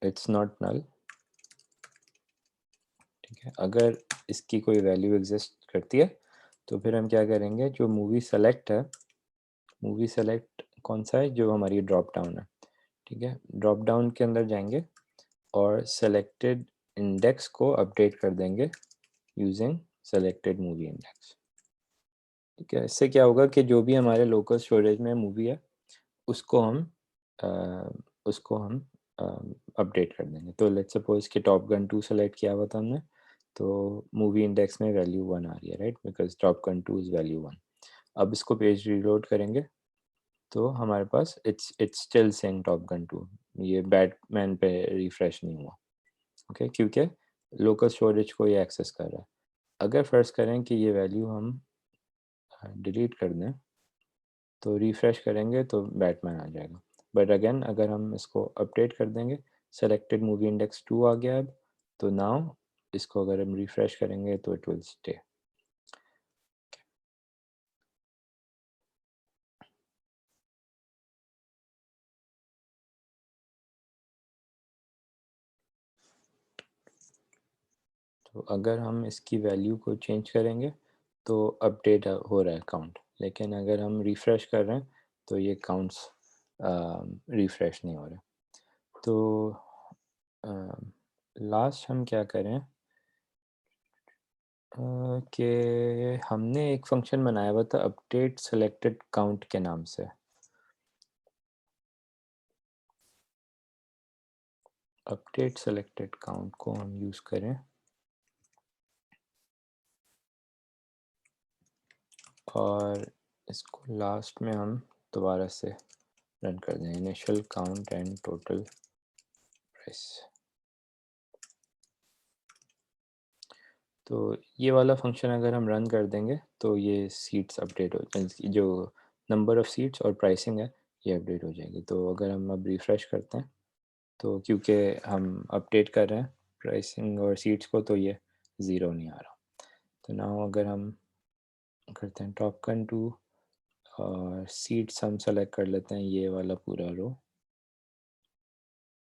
इट्स नॉट नल, ठीक है? अगर इसकी कोई वैल्यू एग्जिस्ट करती है, तो फिर हम क्या करेंगे, जो मूवी सेलेक्ट है, मूवी सेलेक्ट कौन सा है, जो हमारी ड्रॉप डाउन है, ठीक है? ड्रॉप डाउन के अंदर जाएंगे और सेलेक्टेड इंडेक्स को अपडेट कर देंगे यूजिंग सेलेक्टेड मूवी इंडेक्स, ठीक है? इससे क्या होगा कि जो भी हमारे लोकल स्टोरेज में मूवी है, उसको हम अ, उसको हम अ, अपडेट कर देंगे। तो लेट्स सपोज़ कि टॉप गन 2 सेलेक्ट किया हुआ था हमने, तो मूवी इंडेक्स में वैल्यू 1 आ रही है, right? Because Top Gun 2 is value 1। अब इसको पेज रीलोड करेंगे, तो हमारे पास it's still saying Top Gun 2, ये बैटमैन पे रिफ्रेश नहीं हुआ, ओके? क्योंकि लोकल स्टोरेज को ये एक्सेस कर रहा है। अगर फ़र्ज़ करें कि ये वैल्यू हम डिलीट कर दें, तो रिफ्रेश करेंगे तो बैटमैन आ जाएगा। बट अगेन अगर हम इसको अपडेट कर देंगे, सेलेक्टेड मूवी इंडेक्स 2 आ गया अब, तो नाउ इसको अगर हम रिफ्रेश करेंगे तो इट विल स्टे। तो अगर हम इसकी वैल्यू को चेंज करेंगे तो अपडेट हो रहा है काउंट, लेकिन अगर हम रिफ़्रेश कर रहे हैं तो ये काउंट्स रिफ़्रेश नहीं हो रहे। तो लास्ट हम क्या करें कि हमने एक फंक्शन बनाया हुआ था अपडेट सेलेक्टेड काउंट के नाम से। अपडेट सेलेक्टेड काउंट को हम यूज़ करें और इसको लास्ट में हम दोबारा से रन कर दें, initial count and total price. तो ये वाला फंक्शन अगर हम रन कर देंगे तो ये सीट्स अपडेट हो, जो नंबर ऑफ़ सीट्स और प्राइसिंग है ये अपडेट हो जाएगी। तो अगर हम अब रिफ़्रेश करते हैं तो क्योंकि हम अपडेट कर रहे हैं प्राइसिंग और सीट्स को, तो ये ज़ीरो नहीं आ रहा। तो नाउ अगर हम करते हैं टॉपकन टू और सीट्स हम सेलेक्ट कर लेते हैं ये वाला पूरा रो,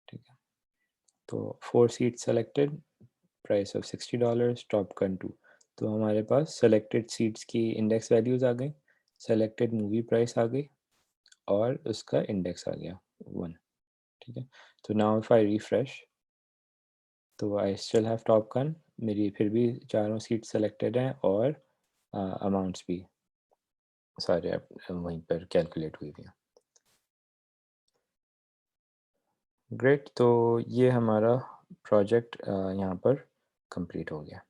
ठीक है। तो 4 seats selected, price of $60, Top Gun two. तो हमारे पास सेलेक्टेड सीट्स की इंडेक्स वैल्यूज़ आ गई, सेलेक्टेड मूवी प्राइस आ गई और उसका इंडेक्स आ गया 1, ठीक है। तो नाउ इफ़ आई रिफ्रेश तो आई स्टिल हैव टॉपकन, मेरी फिर भी चारों सीट सेलेक्टेड हैं और अमाउंट्स भी सारे वहीं पर कैलकुलेट हुई हुई हैं। ग्रेट, तो ये हमारा प्रोजेक्ट यहाँ पर कंप्लीट हो गया।